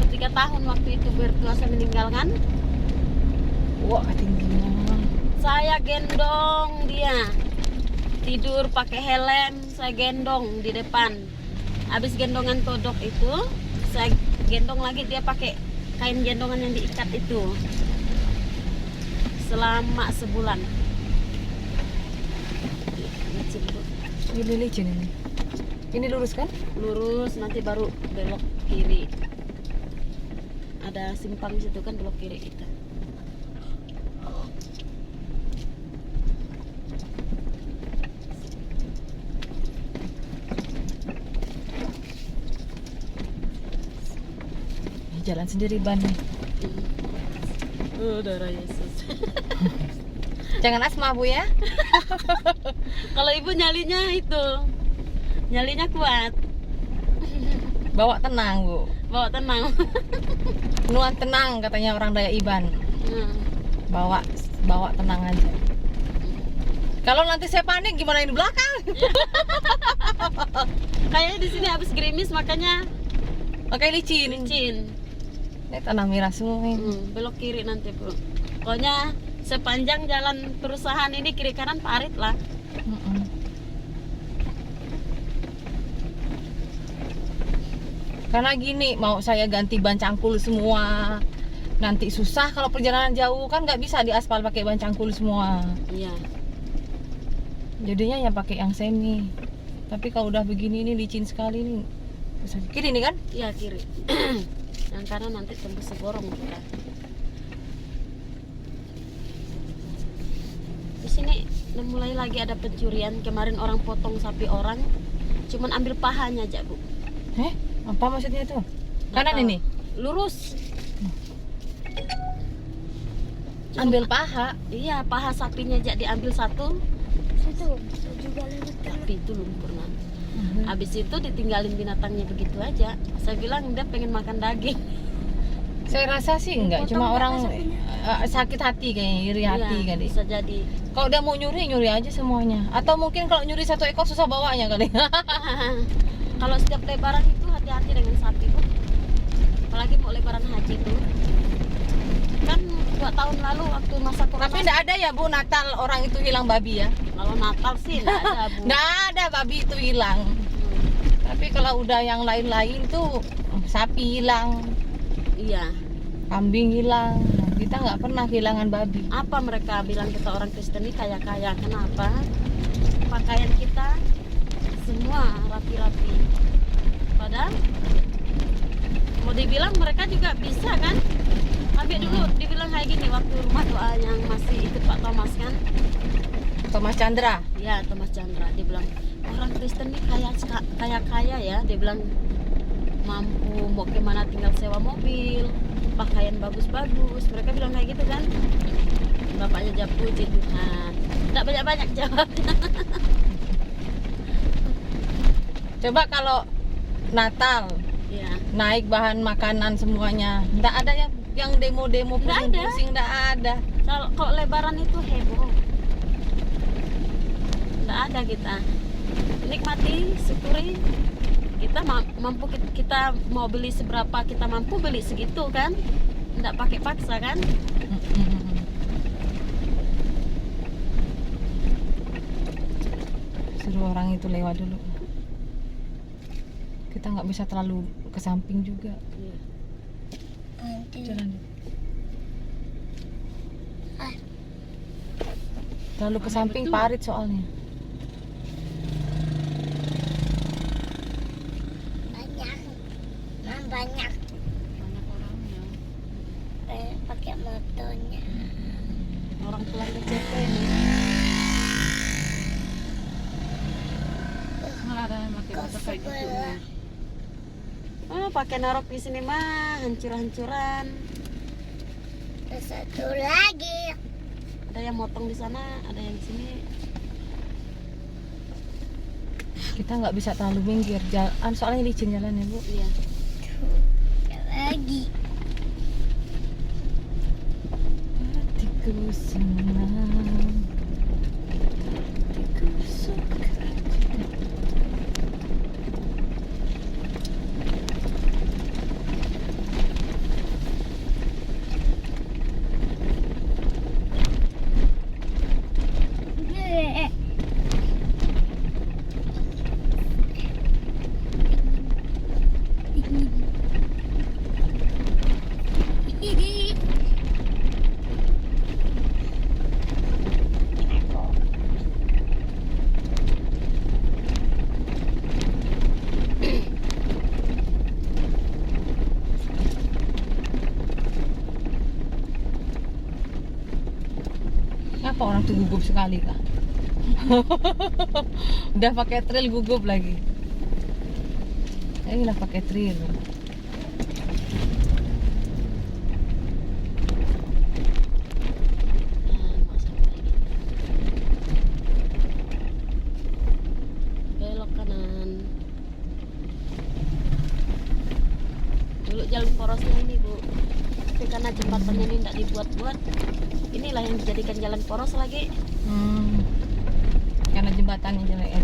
3 tahun waktu itu mertua saya meninggal kan. Wah, tingginya. Saya gendong dia, tidur pakai helm, saya gendong di depan. Habis gendongan todok itu, saya gendong lagi dia pakai kain gendongan yang diikat itu. Selama sebulan. Licin, Bu. Ini licin ini. Ini lurus kan? Lurus nanti baru belok kiri. Ada simpang situ kan, belok kiri kita. Jalan sendiri ban. Oh, darah Yesus. Jangan asma Bu ya. Kalau ibu nyalinya itu, nyalinya kuat, Bawa tenang Bu. bawa tenang. Nuan tenang katanya orang Daya Iban. Hmm. Bawa tenang aja. Kalau nanti saya panik gimana yang di belakang? Kayaknya di sini habis gerimis makanya Pakai licin. licin. Ini tanah merah semua ini. Belok kiri nanti Bu. Pokoknya sepanjang jalan perusahaan ini kiri kanan parit lah. Karena gini, mau saya ganti ban cangkul semua, nanti susah kalau perjalanan jauh kan nggak bisa di aspal pakai ban cangkul semua. Iya. Jadinya ya pakai yang semi. Tapi kalau udah begini ini licin sekali nih. Bisa kiri nih kan? Iya kiri. Yang kanan nanti tembus Seborong kita. Di sini udah mulai lagi ada pencurian. Kemarin orang potong sapi orang, cuman ambil pahanya aja Bu. Apa maksudnya itu? Kanan Nggak tahu. ini? Lurus. Ambil paha. Iya, paha sapinya aja diambil satu, Situ bisa juga lewat kan. tapi itu lumpur nanti. Habis itu ditinggalin binatangnya begitu aja. Saya bilang dia pengen makan daging. Saya rasa sih enggak, cuma orang sakit hati kayaknya, iri hati Iya, kali. bisa jadi. Kalau dia mau nyuri aja semuanya. Atau mungkin kalau nyuri satu ekor susah bawanya kali. Kalau setiap lebaran itu hati-hati dengan sapi Bu. Apalagi mau lebaran haji tuh. Kan 2 tahun lalu waktu masa corona. Tapi enggak ada ya Bu Natal orang itu hilang babi ya? Kalau Natal sih nggak ada Bu. Enggak ada babi itu hilang. Tapi kalau udah yang lain-lain tuh sapi hilang, Iya. kambing hilang. Nah, kita nggak pernah kehilangan babi. Apa mereka bilang kita orang Kristen ini kaya-kaya? Kenapa? Pakaian kita semua rapi-rapi. Padahal mau dibilang mereka juga bisa kan? Tapi dulu dibilang kayak gini waktu rumah doa yang masih ikut Pak Thomas kan? Thomas Chandra. Ya, Thomas Chandra. Dia bilang orang Kristen ini kaya ya. Dia bilang mampu mau kemana tinggal sewa mobil, pakaian bagus-bagus. Mereka bilang kayak gitu kan? Bapaknya jawab puji Tuhan. Tidak banyak-banyak jawabnya. Coba kalau Natal Ya. naik bahan makanan semuanya, nggak ada yang demo-demo Nggak ada. pusing-pusing, nggak ada. Kalau Lebaran itu heboh. Nggak ada kita. Nikmati, syukuri. Kita mampu kita mau beli seberapa kita mampu beli segitu kan? Nggak pakai paksa kan? Suruh orang itu lewat dulu. Kita nggak bisa terlalu ke samping juga. Nanti. Jalan. Terlalu ke samping parit soalnya. Banyak. Banyak. Banyak orangnya. Pakai motornya. Orang Belanda CP ini. Malah ada yang pakai motor kayak gitu. sebelah. Oh, pakai narok di sini mah hancur-hancuran. Terus satu lagi. Ada yang motong di sana, ada yang di sini. Kita nggak bisa terlalu minggir jalan, soalnya licin jalannya Bu. Iya. Lagi. Hatiku senang, hatiku suka. Ngapa orang tuh gugup sekali kak? Udah pakai trail gugup lagi. Lah pakai trail. Nah, mau sampai lagi. Belok kanan. Dulu jalan porosnya ini Bu, tapi karena jembatannya ini tidak dibuat-buat, inilah yang dijadikan jalan poros lagi. Karena jembatannya jelek ya.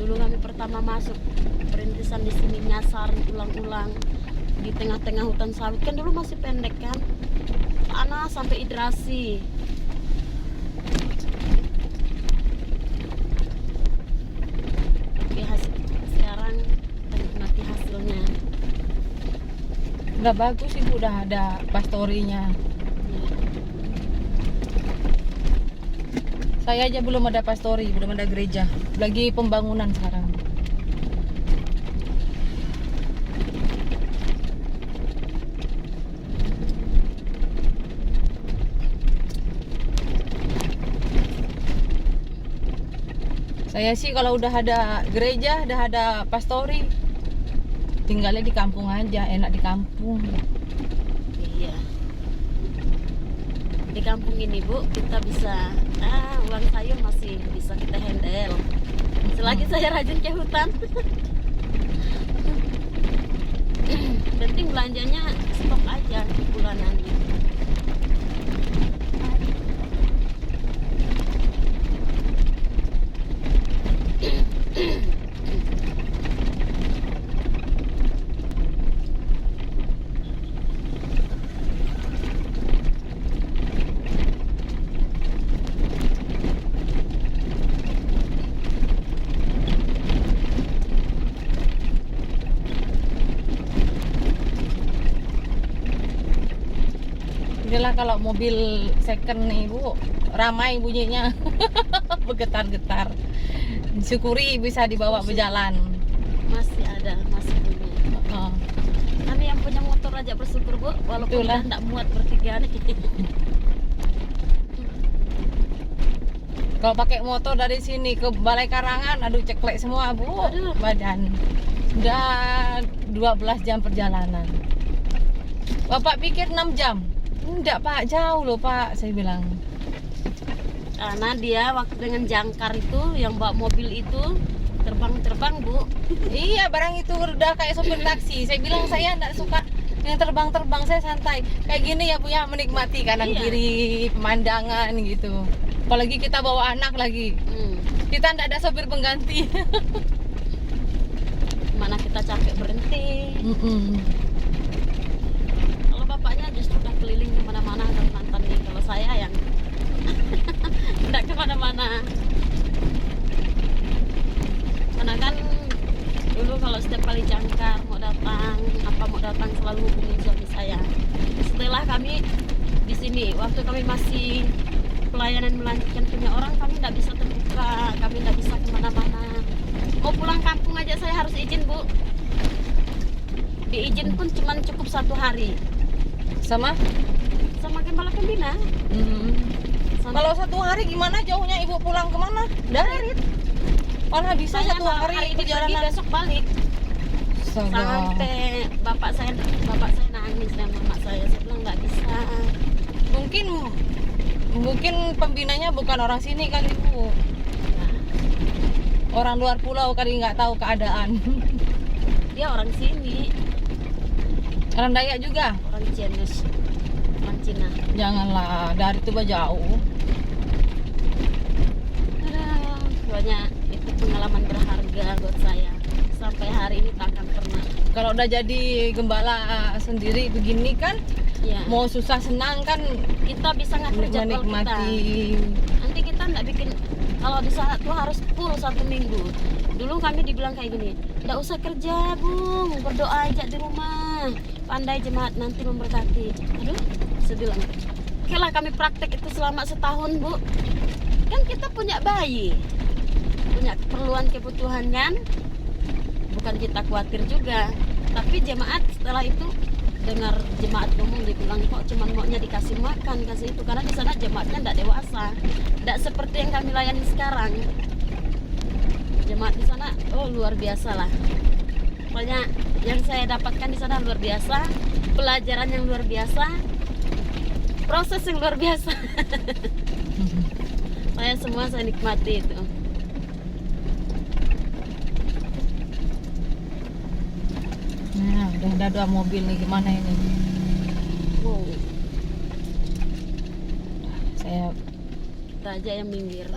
Dulu kami pertama masuk perintisan di sini nyasar ulang-ulang di tengah-tengah hutan sawit kan dulu masih pendek kan, panas sampai hidrasi. Tapi sekarang kita nikmati hasilnya. Udah bagus ibu, udah ada pastorinya. Saya aja belum ada pastori, belum ada gereja. Lagi pembangunan sekarang. Saya sih kalau udah ada gereja, udah ada pastori, tinggalnya di kampung aja, enak di kampung. Iya. Di kampung ini Bu, kita bisa uang sayur masih bisa kita handle. Selagi saya rajin ke hutan. Penting belanjanya stok aja bulanannya. Karena kalau mobil second nih Bu, ramai bunyinya. Bergetar-getar. Syukuri bisa dibawa berjalan. Masih ada, masih punya. Oh. Kami yang punya motor aja bersyukur Bu, walaupun Itulah. udah nggak muat bertiga nih. Kalau pakai motor dari sini ke Balai Karangan, aduh ceklek semua Bu. Aduh. Badan. Udah 12 jam perjalanan. Bapak pikir 6 jam? Enggak Pak, jauh loh Pak, saya bilang. Karena dia waktu dengan jangkar itu yang bawa mobil itu terbang Bu. Iya, barang itu udah kayak sopir taksi. Saya bilang saya enggak suka yang terbang-terbang, saya santai. Kayak gini ya Bu ya, menikmati kanan Iya. kiri, pemandangan gitu. Apalagi kita bawa anak lagi. Kita enggak ada sopir pengganti. Mana kita capek berhenti. Kalau bapaknya justru udah keliling kemana-mana Kalimantan nih. Kalau saya yang nggak kemana-mana. Karena kan dulu kalau setiap kali jangkar mau datang selalu hubungin suami saya. Setelah kami di sini, waktu kami masih pelayanan melanjutkan punya orang, kami nggak bisa terbuka, kami nggak bisa kemana-mana. Mau pulang kampung aja saya harus izin Bu. Diizin pun cuman cukup 1 hari. Sama? Sama Gembala Pembina. Sama- Kalau 1 hari gimana jauhnya Ibu pulang kemana? Dari? Mana bisa saya 1 hari hari ini pergi perjalanan? besok balik. Astaga. Sampai bapak saya nangis dan mama saya bilang nggak bisa. Mungkin pembinanya bukan orang sini kali Bu. Orang luar pulau kali nggak tahu keadaan. Dia orang sini, Orang Dayak juga. orang Chinese, orang Cina. Janganlah, dari itu jauh. Aduh, pokoknya itu pengalaman berharga buat saya. Sampai hari ini tak akan pernah. Kalau udah jadi gembala sendiri begini kan, Ya, mau susah senang kan kita bisa ngatur jadwal kita. menikmati. Nanti kita nggak bikin, kalau di saat itu harus full 1 minggu. Dulu kami dibilang kayak gini, nggak usah kerja Bung, berdoa aja di rumah, pandai jemaat nanti memberkati. Aduh, saya bilang, oke lah kami praktek itu selama setahun Bu. Kan kita punya bayi, punya keperluan kebutuhan kan, bukan kita khawatir juga. Tapi jemaat setelah itu dengar jemaat ngomong, dibilang kok cuman maunya dikasih makan, kasih itu, karena di sana jemaatnya tidak dewasa, tidak seperti yang kami layani sekarang. Jemaat di sana luar biasa lah. Pokoknya yang saya dapatkan di sana luar biasa, pelajaran yang luar biasa, proses yang luar biasa. Saya nikmati itu. Nah, udah ada 2 mobil nih, gimana ini? Wow, Saya kita aja yang minggir.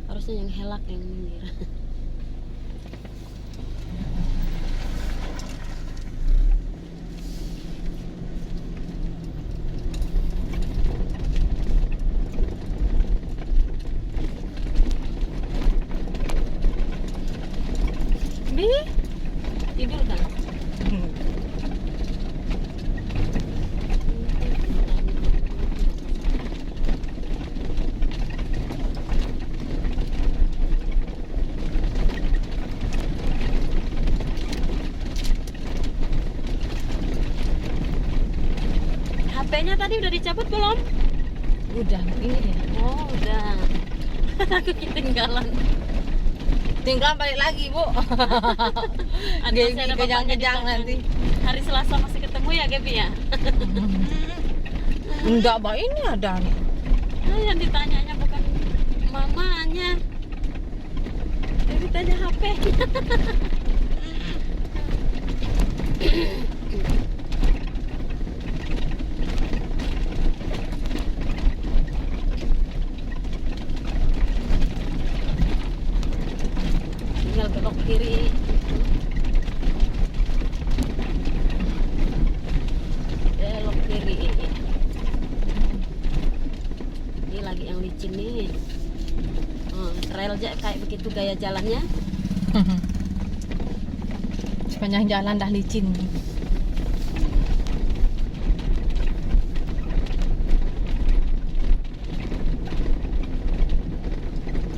Harusnya yang helak yang minggir. Bi, tidur kan? HP-nya tadi udah dicabut belum? udah ini dia. Oh, udah. Aku ketinggalan. Tinggal balik lagi Bu. Ada Gaby masih ada bapaknya di kejang-kejang tangan. nanti. Hari Selasa masih ketemu ya Gaby ya? Enggak, Mbak, ini ada nih. Nah, yang ditanyanya bukan mamanya. Gaby tanya HP. Tinggal belok kiri. Belok kiri. Ini lagi yang licin nih. Trail aja kayak begitu gaya jalannya. Sepanjang jalan dah licin.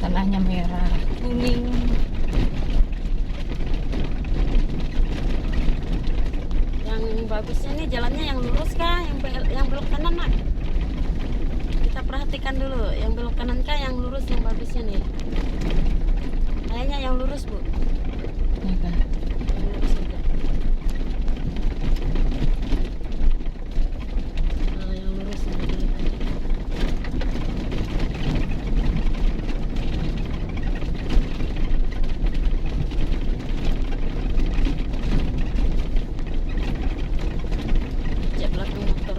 Tanahnya merah, kuning. Yang bagusnya nih jalannya yang lurus kah, yang belok kanan nak? Kita perhatikan dulu, yang belok kanan kah, yang lurus yang bagusnya nih? Kayaknya yang lurus bu. Ya kan? Yang lurus aja. Nah, yang lurus ini dulu aja. Cek belakang motor.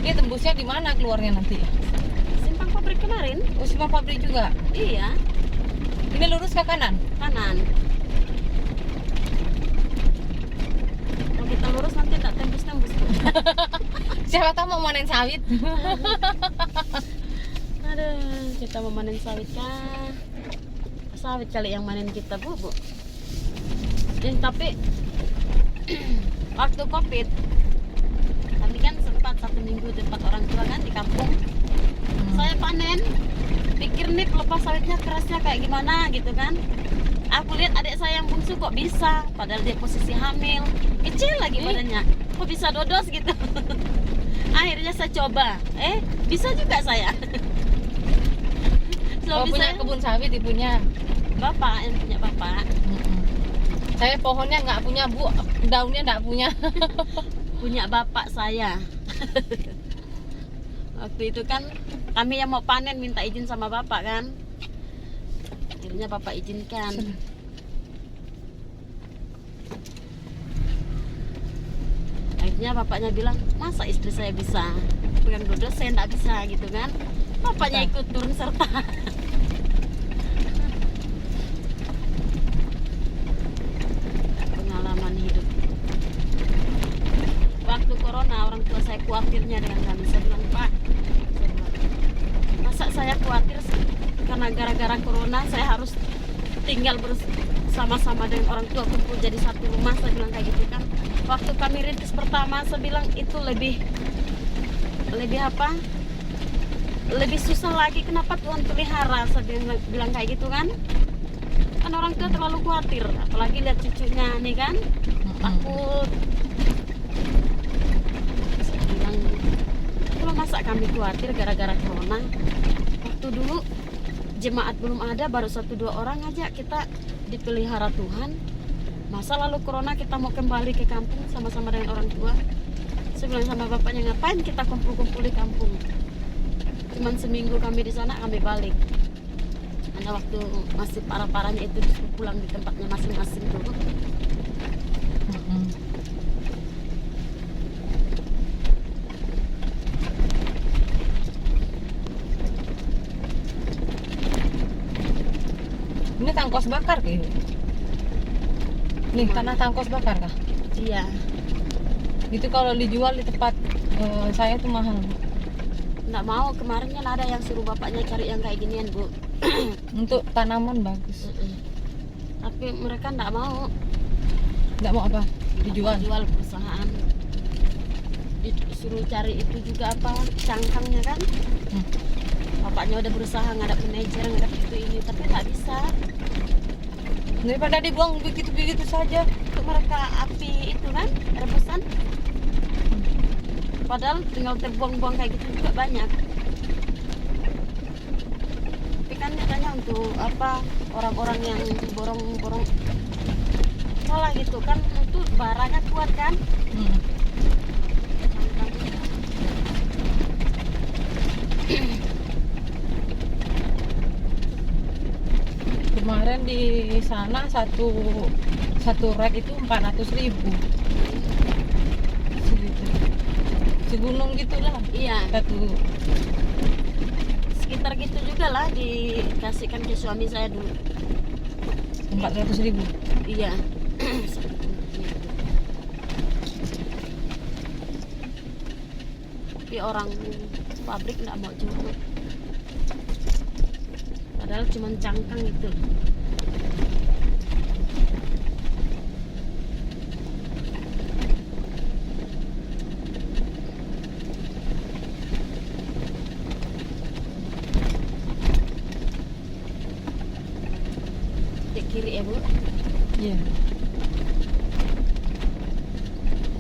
Ini tembusnya di mana keluarnya nanti? Simpang pabrik kemarin? Oh, simpang pabrik juga. Iya, Ini lurus ke kanan. kanan. Kalau kita lurus nanti tak tembus-tembus. Siapa tahu mau manen sawit. Aduh, kita mau manen sawit kah? Sawit kali yang manen kita bu. Tapi waktu COVID, kami kan sempat 1 minggu di tempat orang tua kan di kampung. Saya panen, pikir nih pelepas sawitnya kerasnya kayak gimana gitu kan. Aku lihat adik saya yang bungsu kok bisa, padahal dia posisi hamil, kecil lagi badannya, kok bisa dodos gitu. Akhirnya saya coba, bisa juga saya. Oh, Suami punya saya, kebun sawit ibunya. bapak yang punya bapak, Saya pohonnya nggak punya bu, daunnya nggak punya. punya bapak saya. Waktu itu kan kami yang mau panen minta izin sama bapak kan, akhirnya bapak izinkan. Akhirnya bapaknya bilang, masa istri saya bisa pegang dodos, saya nggak bisa gitu kan. Bapaknya ikut turun serta. Pengalaman hidup. Waktu corona orang tua saya khawatirnya dengan kami. Saya bilang, Pak, saya bilang, masa saya khawatir karena gara-gara corona saya harus tinggal bersama-sama dengan orang tua, kumpul jadi satu rumah. Saya bilang kayak gitu kan. Waktu kami rintis pertama saya bilang itu lebih apa? Lebih susah lagi. Kenapa Tuhan pelihara? Saya bilang kayak gitu kan. Kan orang tua terlalu khawatir, apalagi lihat cucunya nih kan, takut. Saya bilang, kalau masa kami khawatir gara-gara corona. Waktu dulu jemaat belum ada, baru 1-2 orang aja kita dipelihara Tuhan. Masa lalu corona kita mau kembali ke kampung sama-sama dengan orang tua. Saya bilang sama bapaknya, ngapain kita kumpul-kumpul di kampung? Cuman seminggu kami di sana, kami balik. Karena waktu masih parah-parahnya itu disuruh pulang di tempatnya masing-masing dulu. Ini tangkos bakar kayaknya. Nih, tanah tangkos bakar kah? Iya. Itu kalau dijual di tempat saya tuh mahal. Nggak mau, kemarin kan ada yang suruh bapaknya cari yang kayak ginian bu. Untuk tanaman bagus. Tapi mereka nggak mau. Nggak mau apa? Dijual. Jual perusahaan. Disuruh cari itu juga apa, cangkangnya kan. Bapaknya udah berusaha ngadap manajer, ngadap itu ini, tapi nggak bisa. Daripada dibuang begitu-begitu saja. Untuk mereka api itu kan, rebusan. Padahal tinggal terbuang-buang kayak gitu juga banyak. Tapi kan katanya untuk apa, orang-orang yang borong-borong salah gitu kan, itu barangnya kuat kan. Kemarin di sana satu rek itu 400.000. Segunung gitulah. Iya, Satu. sekitar gitu juga lah dikasihkan ke suami saya dulu. 400.000. Iya. Tapi orang pabrik nggak mau jual. padahal cuma cangkang itu. Di kiri ya Bu. Iya.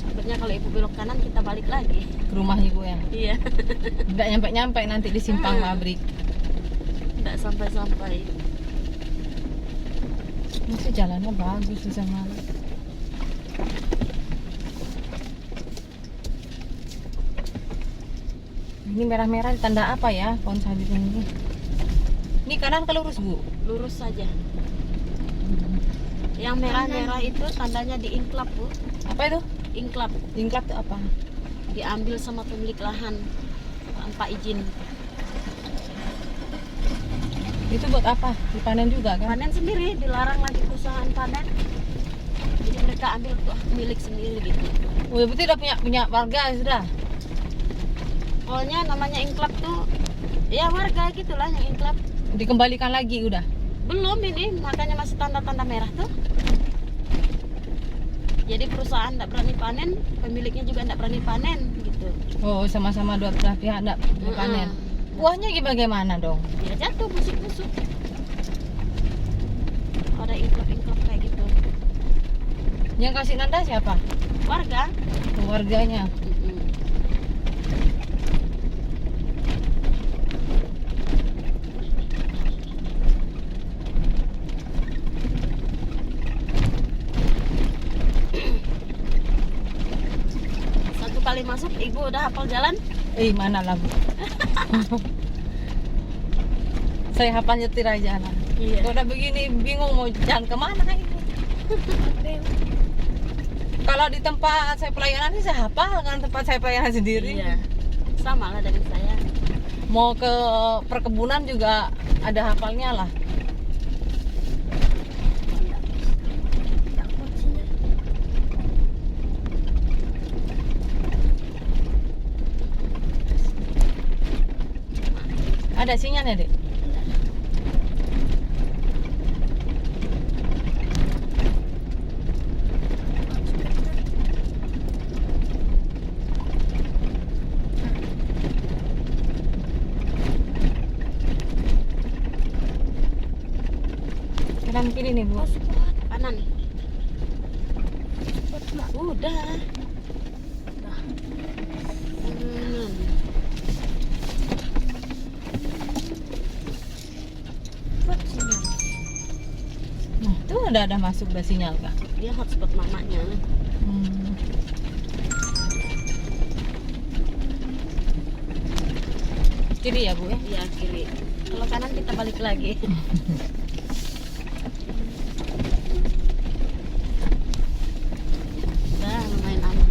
Takutnya kalau ibu belok kanan kita balik lagi. Ke rumah ibu ya. Iya. Nggak nyampe-nyampe nanti di simpang pabrik. Nggak sampai-sampai. Masih jalannya bagus di sana. Ini merah-merah tanda apa ya pohon sawit ini? Ini kanan ke lurus Bu. Lurus saja. Yang merah-merah itu tandanya diinklap Bu. Apa itu? Inklap Tingkat itu apa? diambil sama pemilik lahan tanpa izin. Itu buat apa? Dipanen juga kan? Panen sendiri, dilarang lagi perusahaan panen. Jadi mereka ambil untuk hak milik sendiri gitu. Oh, berarti udah punya warga sudah. Pokoknya namanya inklap tuh ya warga gitulah yang inklap. Dikembalikan lagi udah. Belum ini, makanya masih tanda-tanda merah tuh. Jadi perusahaan tidak berani panen, pemiliknya juga tidak berani panen gitu. Oh, sama-sama dua belah pihak enggak panen. Buahnya bagaimana dong? Ya jatuh busuk-busuk. Ada inklap-inklap kayak gitu. Yang kasih nanda siapa? Warga. Warganya. Satu kali masuk, ibu udah hafal jalan? Mana lah Bu? Saya hafal nyetir aja lah. Iya. Kalau udah begini bingung mau jalan kemana ini. Kalau di tempat saya pelayanan sih saya hafal kan tempat saya pelayanan sendiri. Iya. Sama lah dari saya. Mau ke perkebunan juga ada hafalnya lah. Ada sinyalnya, Dek? Kanan kiri nih, Bu. Kanan. Udah. Kanan. Nah, tuh ada masuk udah sinyal Kak. Dia hotspot mamanya. Kiri ya Bu ya? Iya kiri. Kalau kanan kita balik lagi. Udah lumayan aman.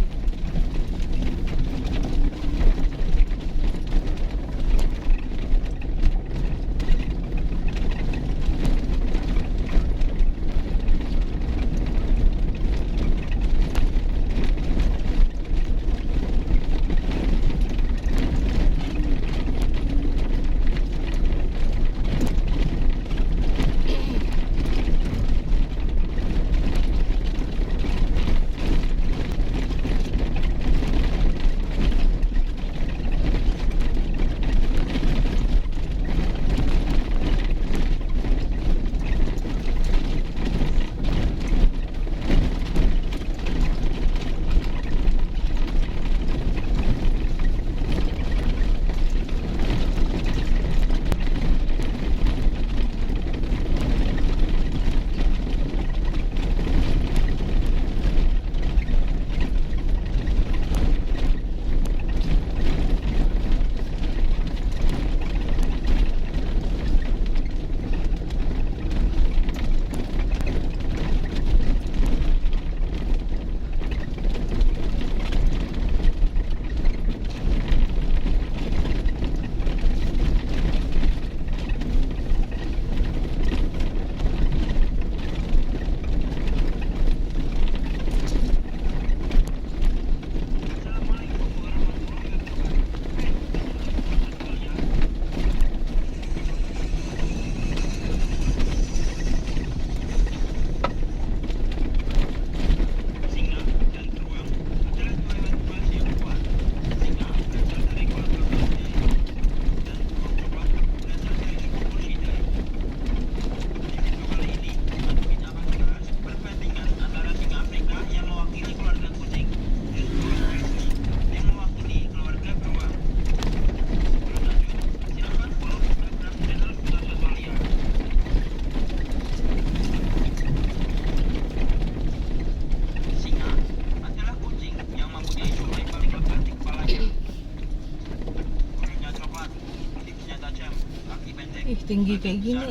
Ih, tinggi kayak gini.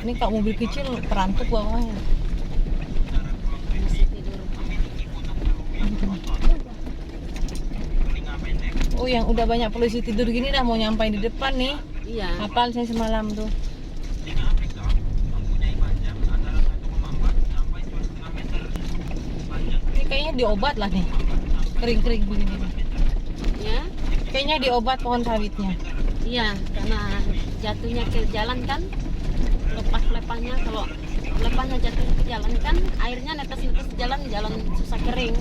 Ini kalau mobil kecil perantuk bawahnya. Masih tidur. Oh, yang udah banyak polisi tidur gini dah mau nyampai di depan nih. Iya. Hafal saya semalam tuh. Ini kayaknya diobat lah nih. Kering-kering begini nih. Ya. Kayaknya diobat pohon sawitnya. Iya, karena jatuhnya ke jalan kan, lepas lepahnya. Kalau lepahnya jatuh ke jalan kan, airnya netes-netes ke jalan, jalan susah kering.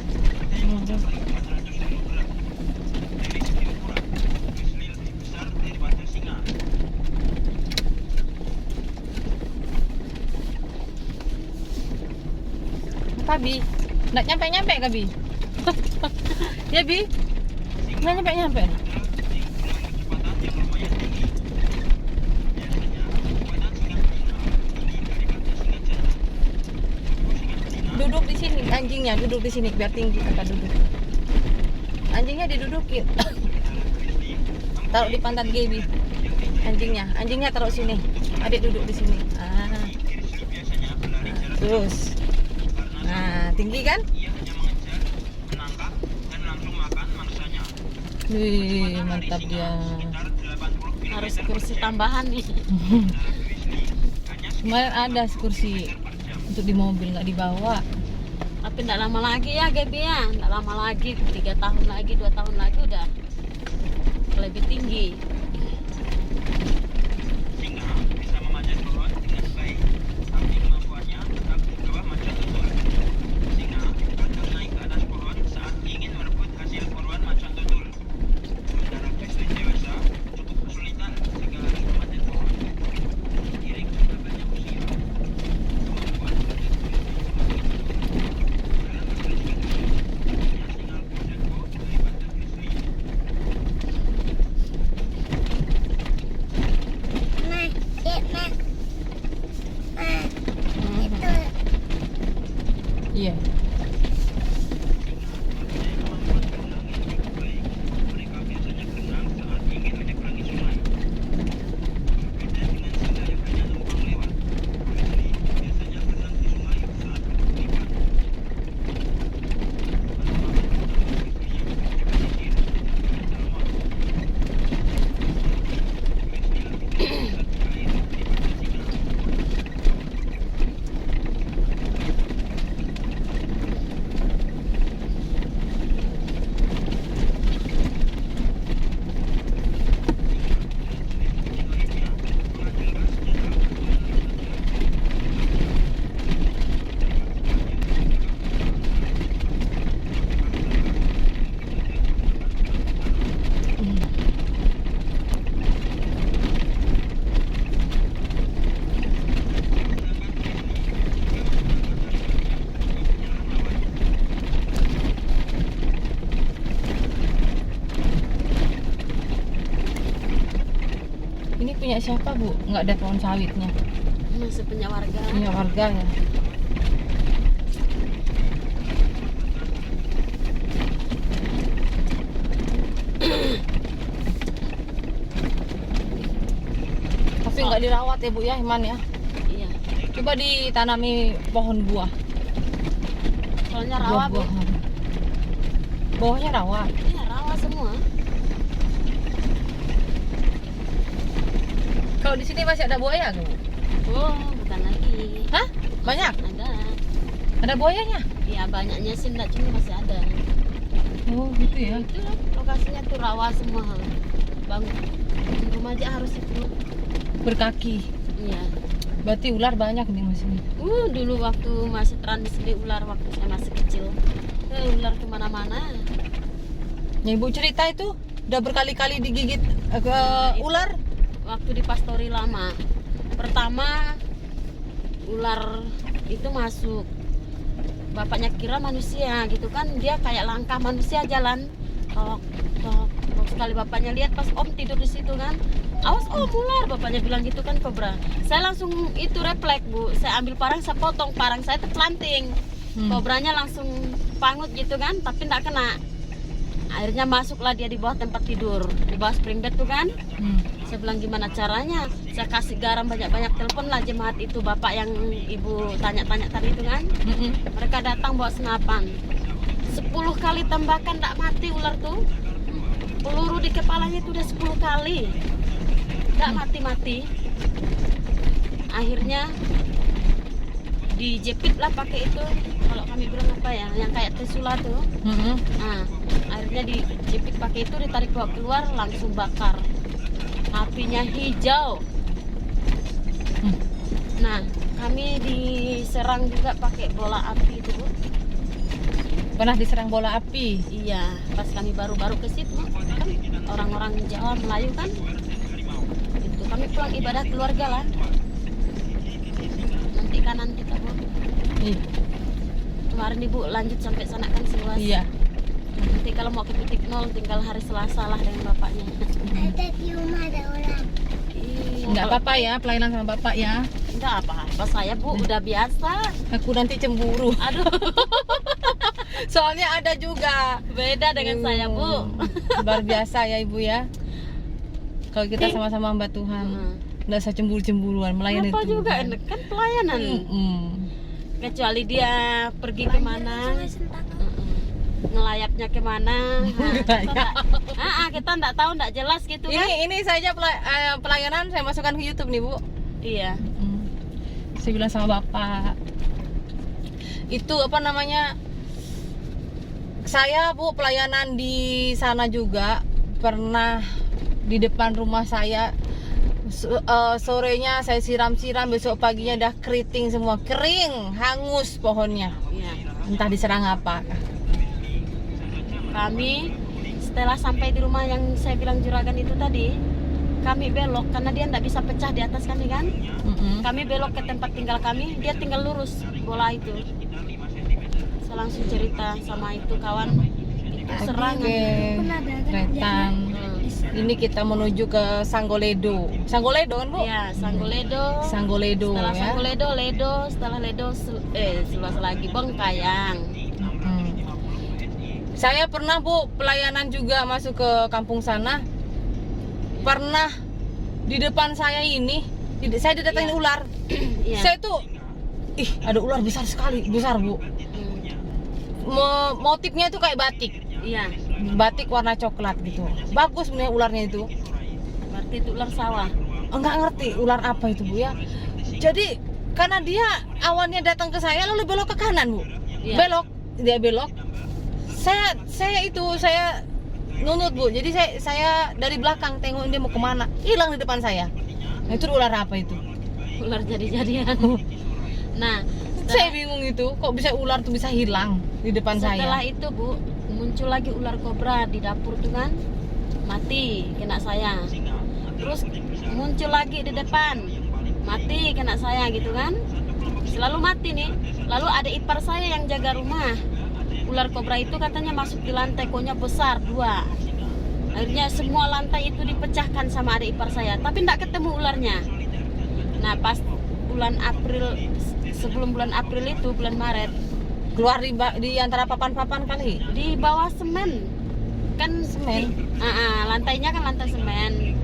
Apa Bi? Nggak nyampe-nyampe kah Bi? Ya Bi? Nggak nyampe-nyampe. Duduk di sini, anjingnya duduk di sini biar tinggi kakak duduk. Anjingnya didudukin. Taruh di pantat Gaby. Anjingnya taruh sini. Adik duduk di sini. Ah. Terus. Nah, tinggi kan? Wih, mantap dia. Harus kursi tambahan nih. Kemarin ada kursi untuk di mobil nggak dibawa. Tapi tidak lama lagi ya Gaby ya, tidak lama lagi, 3 tahun lagi, 2 tahun lagi udah lebih tinggi. Ma, Dek, Ma. Ma, itu Iya. Ini punya siapa Bu? Nggak ada pohon sawitnya. Masih punya warga. Punya warga ya. Tapi nggak dirawat ya Bu ya, Iman ya. Iya. Coba ditanami pohon buah. Soalnya rawa Bu. Buah-buahan. Bawahnya rawa. Iya, rawa semua. Kalau di sini masih ada buaya nggak, Bu? Oh, bukan lagi. Hah? Banyak? Ada. Ada buayanya? Ya banyaknya sih enggak, cuma masih ada. Oh gitu ya. Itu lokasinya tuh rawa semua. Bangun rumah aja harus itu. Berkaki. Iya. Berarti ular banyak nih Mas ini. Dulu waktu masih transisi ular waktu saya masih kecil. Ular kemana-mana. Yang Ibu cerita itu udah berkali-kali digigit ke ular. Waktu di Pastori lama. Pertama ular itu masuk. Bapaknya kira manusia gitu kan, dia kayak langkah manusia jalan. Kalau sekali bapaknya lihat pas Om tidur di situ kan, awas Om ular, bapaknya bilang gitu kan, kobra. Saya langsung itu refleks Bu, saya ambil parang, saya potong parang saya terpelanting. Kobranya langsung pangut gitu kan, tapi enggak kena. Akhirnya masuklah dia di bawah tempat tidur, di bawah spring bed tuh kan. Saya bilang gimana caranya? Saya kasih garam banyak-banyak, telepon lah jemaat itu, bapak yang ibu tanya-tanya tadi itu kan. Mereka datang bawa senapan. 10 kali tembakan tak mati ular tuh. Peluru di kepalanya itu udah 10 kali. Tak mati-mati. Akhirnya dijepit lah pakai itu, kalau kami bilang apa ya, yang kayak trisula tuh. Nah, akhirnya dijepit pakai itu, ditarik bawa keluar, langsung bakar. Apinya hijau. Nah, kami diserang juga pakai bola api itu, Bu. Pernah diserang bola api? Iya, pas kami baru-baru ke situ kan orang-orang Jawa Melayu kan. Itu kami pulang ibadah keluarga lah. Nanti kanan kita, Bu. Iya. Kemarin Ibu lanjut sampai sana kan seluas. Iya. Nanti kalau mau ke titik 0 tinggal hari Selasa lah dengan bapaknya. Ada di rumah ada orang. Iya. Nggak apa-apa ya pelayanan sama bapak ya. Enggak apa-apa saya, Bu, udah biasa. Aku nanti cemburu. Aduh, Soalnya ada juga. beda dengan saya, Bu. Luar biasa ya ibu ya. Kalau kita sama-sama hamba Tuhan, nggak usah cemburu-cemburuan melayani Apa Tuhan. juga enak kan pelayanan. Kecuali dia pergi kemana, ngelayapnya kemana, kita nggak tahu, nggak jelas gitu kan. Ini saja pelayanan saya masukkan ke YouTube nih Bu. Iya. Saya bilang sama bapak, itu apa namanya? Saya Bu pelayanan di sana juga pernah di depan rumah saya. Sorenya saya siram-siram, besok paginya udah keriting semua, kering, hangus pohonnya. Iya. Entah diserang apa. Kami setelah sampai di rumah yang saya bilang juragan itu tadi, kami belok karena dia nggak bisa pecah di atas kami kan. Kami belok ke tempat tinggal kami, dia tinggal lurus bola itu. Saya langsung cerita sama itu kawan, itu serangan. Retan. Ini kita menuju ke Sanggoledo. Sanggoledo kan Bu? Iya, Sanggoledo. Sanggoledo Setelah ya. Sanggoledo, Ledo, setelah Ledo, seluas lagi Bengkayang. Saya pernah Bu pelayanan juga masuk ke kampung sana. Pernah di depan saya ini, saya didatangin ular. Iya. Saya tuh, ada ular besar sekali, besar Bu. Motifnya itu kayak batik. Iya. Batik warna coklat gitu. Bagus sebenarnya ularnya itu. Berarti itu ular sawah. Enggak ngerti ular apa itu Bu ya. Jadi karena dia awalnya datang ke saya lalu belok ke kanan Bu. Iya. Belok, dia belok. Saya nunut Bu. Jadi saya dari belakang tengok dia mau kemana. Hilang di depan saya. Nah, itu ular apa itu? Ular jadi-jadian. Nah, Saya bingung itu, kok bisa ular tuh bisa hilang di depan setelah saya. itu Bu, muncul lagi ular kobra di dapur tuh kan, mati kena saya. Terus muncul lagi di depan, mati kena saya gitu kan. Selalu mati nih. Lalu ada ipar saya yang jaga rumah. Ular kobra itu katanya masuk di lantai, konya besar 2. Akhirnya semua lantai itu dipecahkan sama adik ipar saya, tapi tidak ketemu ularnya. Nah pas bulan April, sebelum bulan April itu, bulan Maret, Keluar di antara papan-papan kali. di bawah semen kan, Semen? lantainya kan lantai semen,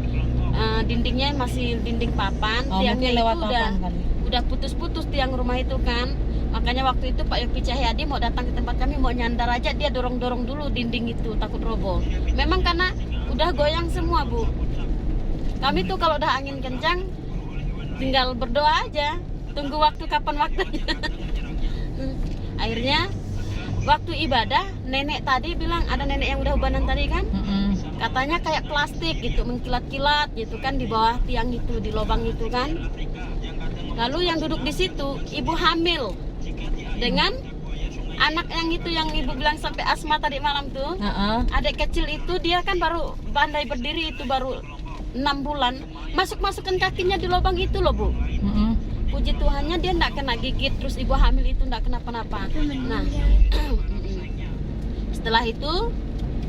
dindingnya masih dinding papan, Oh, tiangnya mungkin itu lewat papan kali. udah putus-putus tiang rumah itu kan. Makanya waktu itu Pak Yopi Cahyadi mau datang ke tempat kami, mau nyandar aja, dia dorong-dorong dulu dinding itu, takut roboh. Memang karena udah goyang semua Bu. Kami tuh kalau udah angin kencang tinggal berdoa aja, tunggu waktu kapan waktunya. Akhirnya waktu ibadah, nenek tadi bilang, ada nenek yang udah ubanan tadi kan, katanya kayak plastik gitu, mengkilat-kilat gitu kan di bawah tiang itu, di lubang itu kan. Lalu yang duduk di situ ibu hamil dengan anak yang itu yang ibu bilang sampai asma tadi malam tuh. Adik kecil itu dia kan baru pandai berdiri, itu baru 6 bulan, masuk-masukkan kakinya di lubang itu loh Bu. Puji Tuhannya dia enggak kena gigit, terus ibu hamil itu enggak kenapa-napa. Nah, setelah itu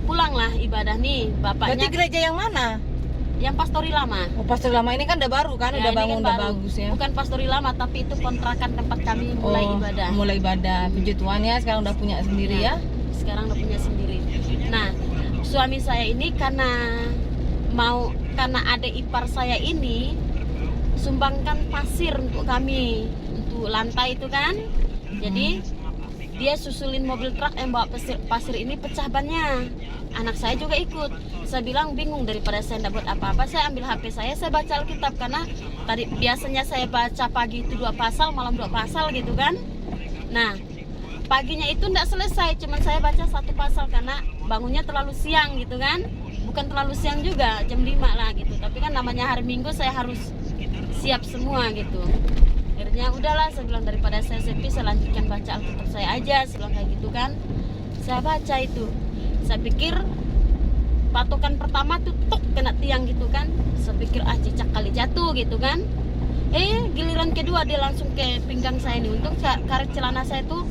pulanglah ibadah nih Berarti bapaknya gereja yang mana? yang pastori lama. Oh, pastor lama ini kan udah baru kan, Ya, udah ini bangun, kan udah baru. bagus ya. Bukan pastori lama, tapi itu kontrakan tempat kami mulai ibadah. Mulai ibadah. Puji Tuhan ya, sekarang udah punya sendiri ya. Sekarang udah punya sendiri. Nah, suami saya ini karena mau, karena adik ipar saya ini sumbangkan pasir untuk kami, untuk lantai itu kan. Jadi dia susulin mobil truk yang bawa pasir ini, pecah bannya. Anak saya juga ikut. Saya bilang bingung, daripada saya tidak buat apa-apa, saya ambil HP saya baca Alkitab. Karena tadi biasanya saya baca pagi itu 2 pasal, malam 2 pasal gitu kan. Nah, paginya itu tidak selesai, cuman saya baca 1 pasal karena bangunnya terlalu siang gitu kan. Bukan terlalu siang juga, jam 5 lah gitu. Tapi kan namanya hari Minggu, saya harus siap semua gitu. Akhirnya udahlah, saya bilang daripada saya sepi, saya lanjutkan baca Alkitab saya aja. Saya bilang kayak gitu kan. Saya baca itu, saya pikir patokan pertama tuh tok kena tiang gitu kan. Saya pikir cicak kali jatuh gitu kan. Giliran kedua dia langsung ke pinggang saya ini. Untung karet celana saya tuh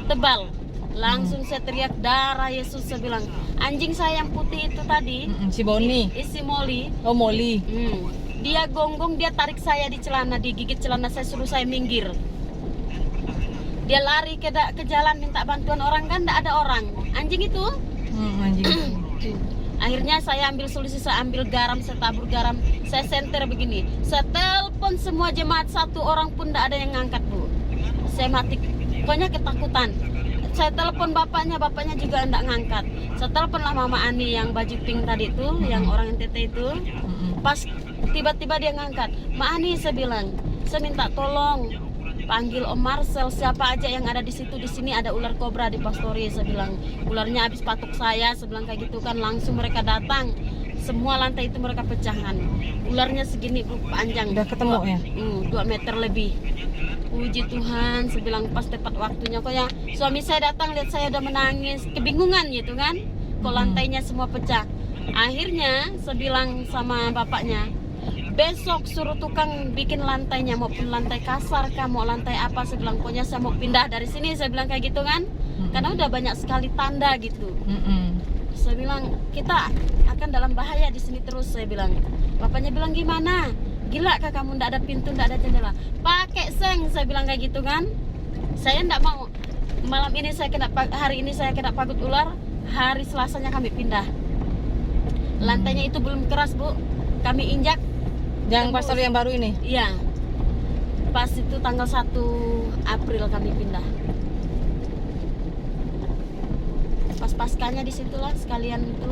tebal. Langsung saya teriak darah Yesus. Saya bilang anjing saya yang putih itu tadi, Si Boni. si Molly. Oh, Molly. Dia gonggong, dia tarik saya di celana, digigit celana saya, suruh saya minggir. Dia lari ke jalan minta bantuan orang kan, tidak ada orang. Anjing itu. Anjing. Akhirnya saya ambil solusi, saya ambil garam, saya tabur garam, saya senter begini. Saya telepon semua jemaat, 1 orang pun tidak ada yang ngangkat, Bu. Saya mati, pokoknya ketakutan. Saya telepon bapaknya juga tidak ngangkat. Saya telepon lah Mama Ani yang baju pink tadi itu, yang orang NTT itu. Pas tiba-tiba dia ngangkat, Ma Ani, saya bilang, saya minta tolong panggil Om Marcel, siapa aja yang ada di situ. Di sini ada ular kobra di pastori. Saya bilang ularnya habis patuk saya bilang kayak gitu kan. Langsung mereka datang, semua lantai itu mereka pecahkan. Ularnya segini Bu, panjang. Udah ketemu ya? 2 meter lebih. Puji Tuhan, saya bilang pas tepat waktunya. Kok ya suami saya datang lihat saya udah menangis, kebingungan gitu kan. Kok lantainya semua pecah. Akhirnya saya bilang sama bapaknya, besok suruh tukang bikin lantainya, maupun lantai kasar kah, mau lantai apa. Saya bilang pokoknya saya mau pindah dari sini, saya bilang kayak gitu kan. Karena udah banyak sekali tanda gitu. Saya bilang kita akan dalam bahaya di sini terus, saya bilang. Bapaknya bilang gimana? Gila kah kamu, ndak ada pintu, ndak ada jendela, pakai seng, saya bilang kayak gitu kan. Saya ndak mau malam ini saya kena, hari ini saya kena pagut ular, hari Selasanya kami pindah. Lantainya itu belum keras Bu, kami injak. Yang pastor yang baru ini? Iya. Pas itu tanggal 1 April kami pindah. Pas paskanya disitulah sekalian itu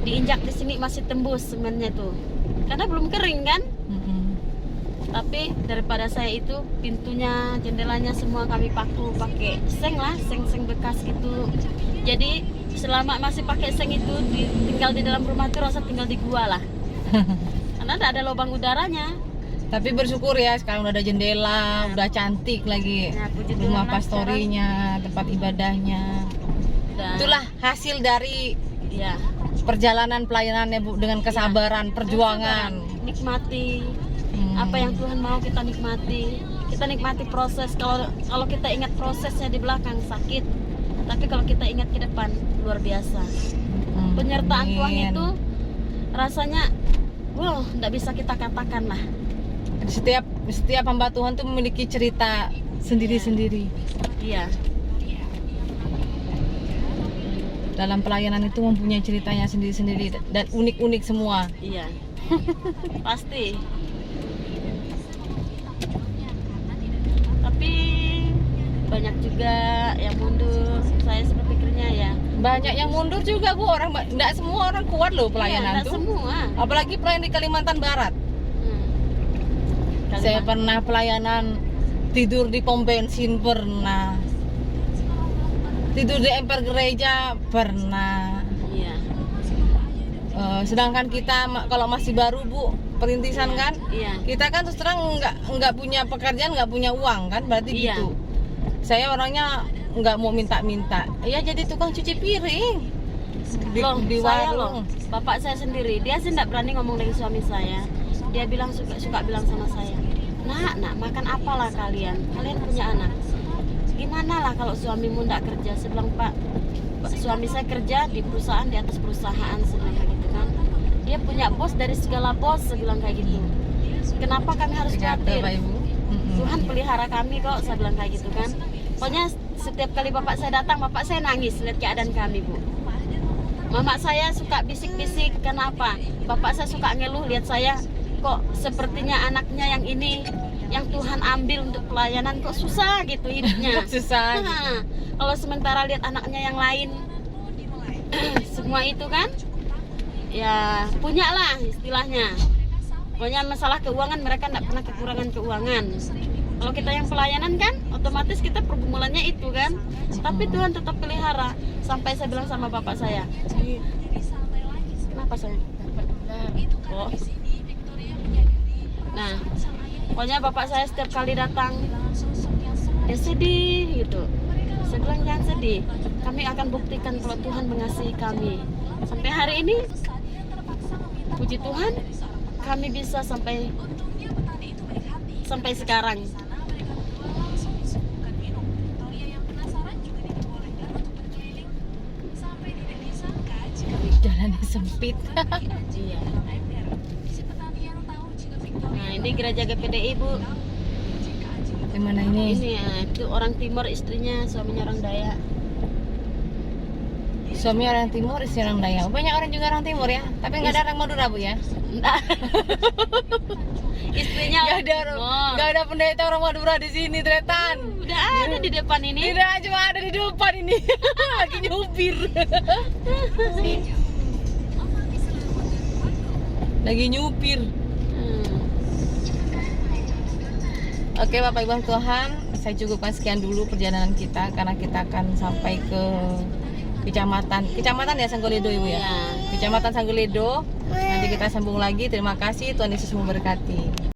diinjak, di sini masih tembus semennya tuh. Karena belum kering kan. Tapi daripada saya itu pintunya, jendelanya semua kami pakai seng lah, seng bekas gitu. Jadi selama masih pakai seng itu, tinggal di dalam rumah itu rasa tinggal di gua lah. Karena tidak ada lubang udaranya. Tapi bersyukur ya, sekarang udah ada jendela, udah cantik lagi Ya, puji Tuhan rumah lah, pastorinya, tempat ibadahnya. Dan, Itulah hasil dari ya, perjalanan pelayanannya Bu, dengan kesabaran, perjuangan. Nikmati apa yang Tuhan mau, kita nikmati. Kita nikmati proses. Kalau kita ingat prosesnya di belakang sakit, tapi kalau kita ingat ke depan luar biasa. Penyertaan Tuhan Amin. itu rasanya wow, nggak bisa kita katakan lah. Setiap hamba Tuhan tuh memiliki cerita sendiri-sendiri. Iya. Dalam pelayanan itu mempunyai ceritanya sendiri-sendiri dan unik-unik semua. Iya. Pasti. Tapi banyak juga yang mundur. Saya berpikirnya ya. Banyak yang mundur juga Bu, enggak semua orang kuat loh pelayanan Iya, tuh. semua. Apalagi pelayan di Kalimantan Barat. Saya pernah pelayanan tidur di pom bensin, pernah tidur di emper gereja, pernah. Iya. Sedangkan kita kalau masih baru Bu, perintisan kan, Iya. kita kan terus terang nggak punya pekerjaan, nggak punya uang kan, berarti Iya. gitu. Saya orangnya nggak mau minta-minta, ya jadi tukang cuci piring di Saya warung. bapak saya sendiri, dia sih tidak berani ngomong dengan suami saya. Dia bilang suka bilang sama saya, nak makan apalah kalian punya anak. Gimana lah kalau suamimu tidak kerja? Saya bilang, Pak, suami saya kerja di perusahaan, di atas perusahaan, saya bilang kayak gitu kan. Dia punya bos dari segala bos, saya bilang kayak gitu. Kenapa kami harus khawatir? Pak Ibu. Tuhan pelihara kami kok, saya bilang kayak gitu kan. Pokoknya setiap kali bapak saya datang, bapak saya nangis lihat keadaan kami Bu. Mama saya suka bisik-bisik, kenapa? Bapak saya suka ngeluh lihat saya, kok sepertinya anaknya yang ini yang Tuhan ambil untuk pelayanan kok susah gitu hidupnya. Susah. Nah, kalau sementara lihat anaknya yang lain semua itu kan ya punya lah istilahnya. Pokoknya masalah keuangan mereka tidak pernah kekurangan keuangan. Kalau kita yang pelayanan kan otomatis kita pergumulannya itu kan. Tapi Tuhan tetap pelihara. Sampai saya bilang sama bapak saya, kenapa saya? Oh. Nah, pokoknya bapak saya setiap kali datang dia sedih gitu. Saya bilang jangan sedih, kami akan buktikan kalau Tuhan mengasihi kami. Sampai hari ini puji Tuhan kami bisa sampai sekarang. Jalannya sempit. Iya. Nah, ini gereja GPDI, Bu. Di mana ini? Ini ya, itu orang Timur, istrinya, suaminya orang Dayak. Suami orang Timur, istri orang Dayak. Banyak orang juga orang Timur ya, tapi nggak ada orang Madura, Bu ya. Istrinya Nggak ada Timur. nggak ada pendeta orang Madura di sini, Tretan. Udah ada di depan ini. Tidak, cuma ada di depan ini. Lagi nyupir. Lagi nyupir. Oke, Bapak Ibu Tuhan, saya cukupkan sekian dulu perjalanan kita karena kita akan sampai ke kecamatan ya Sanggoledo, Ibu ya. Ya. Kecamatan Sanggoledo. Nanti kita sambung lagi. Terima kasih, Tuhan Yesus memberkati.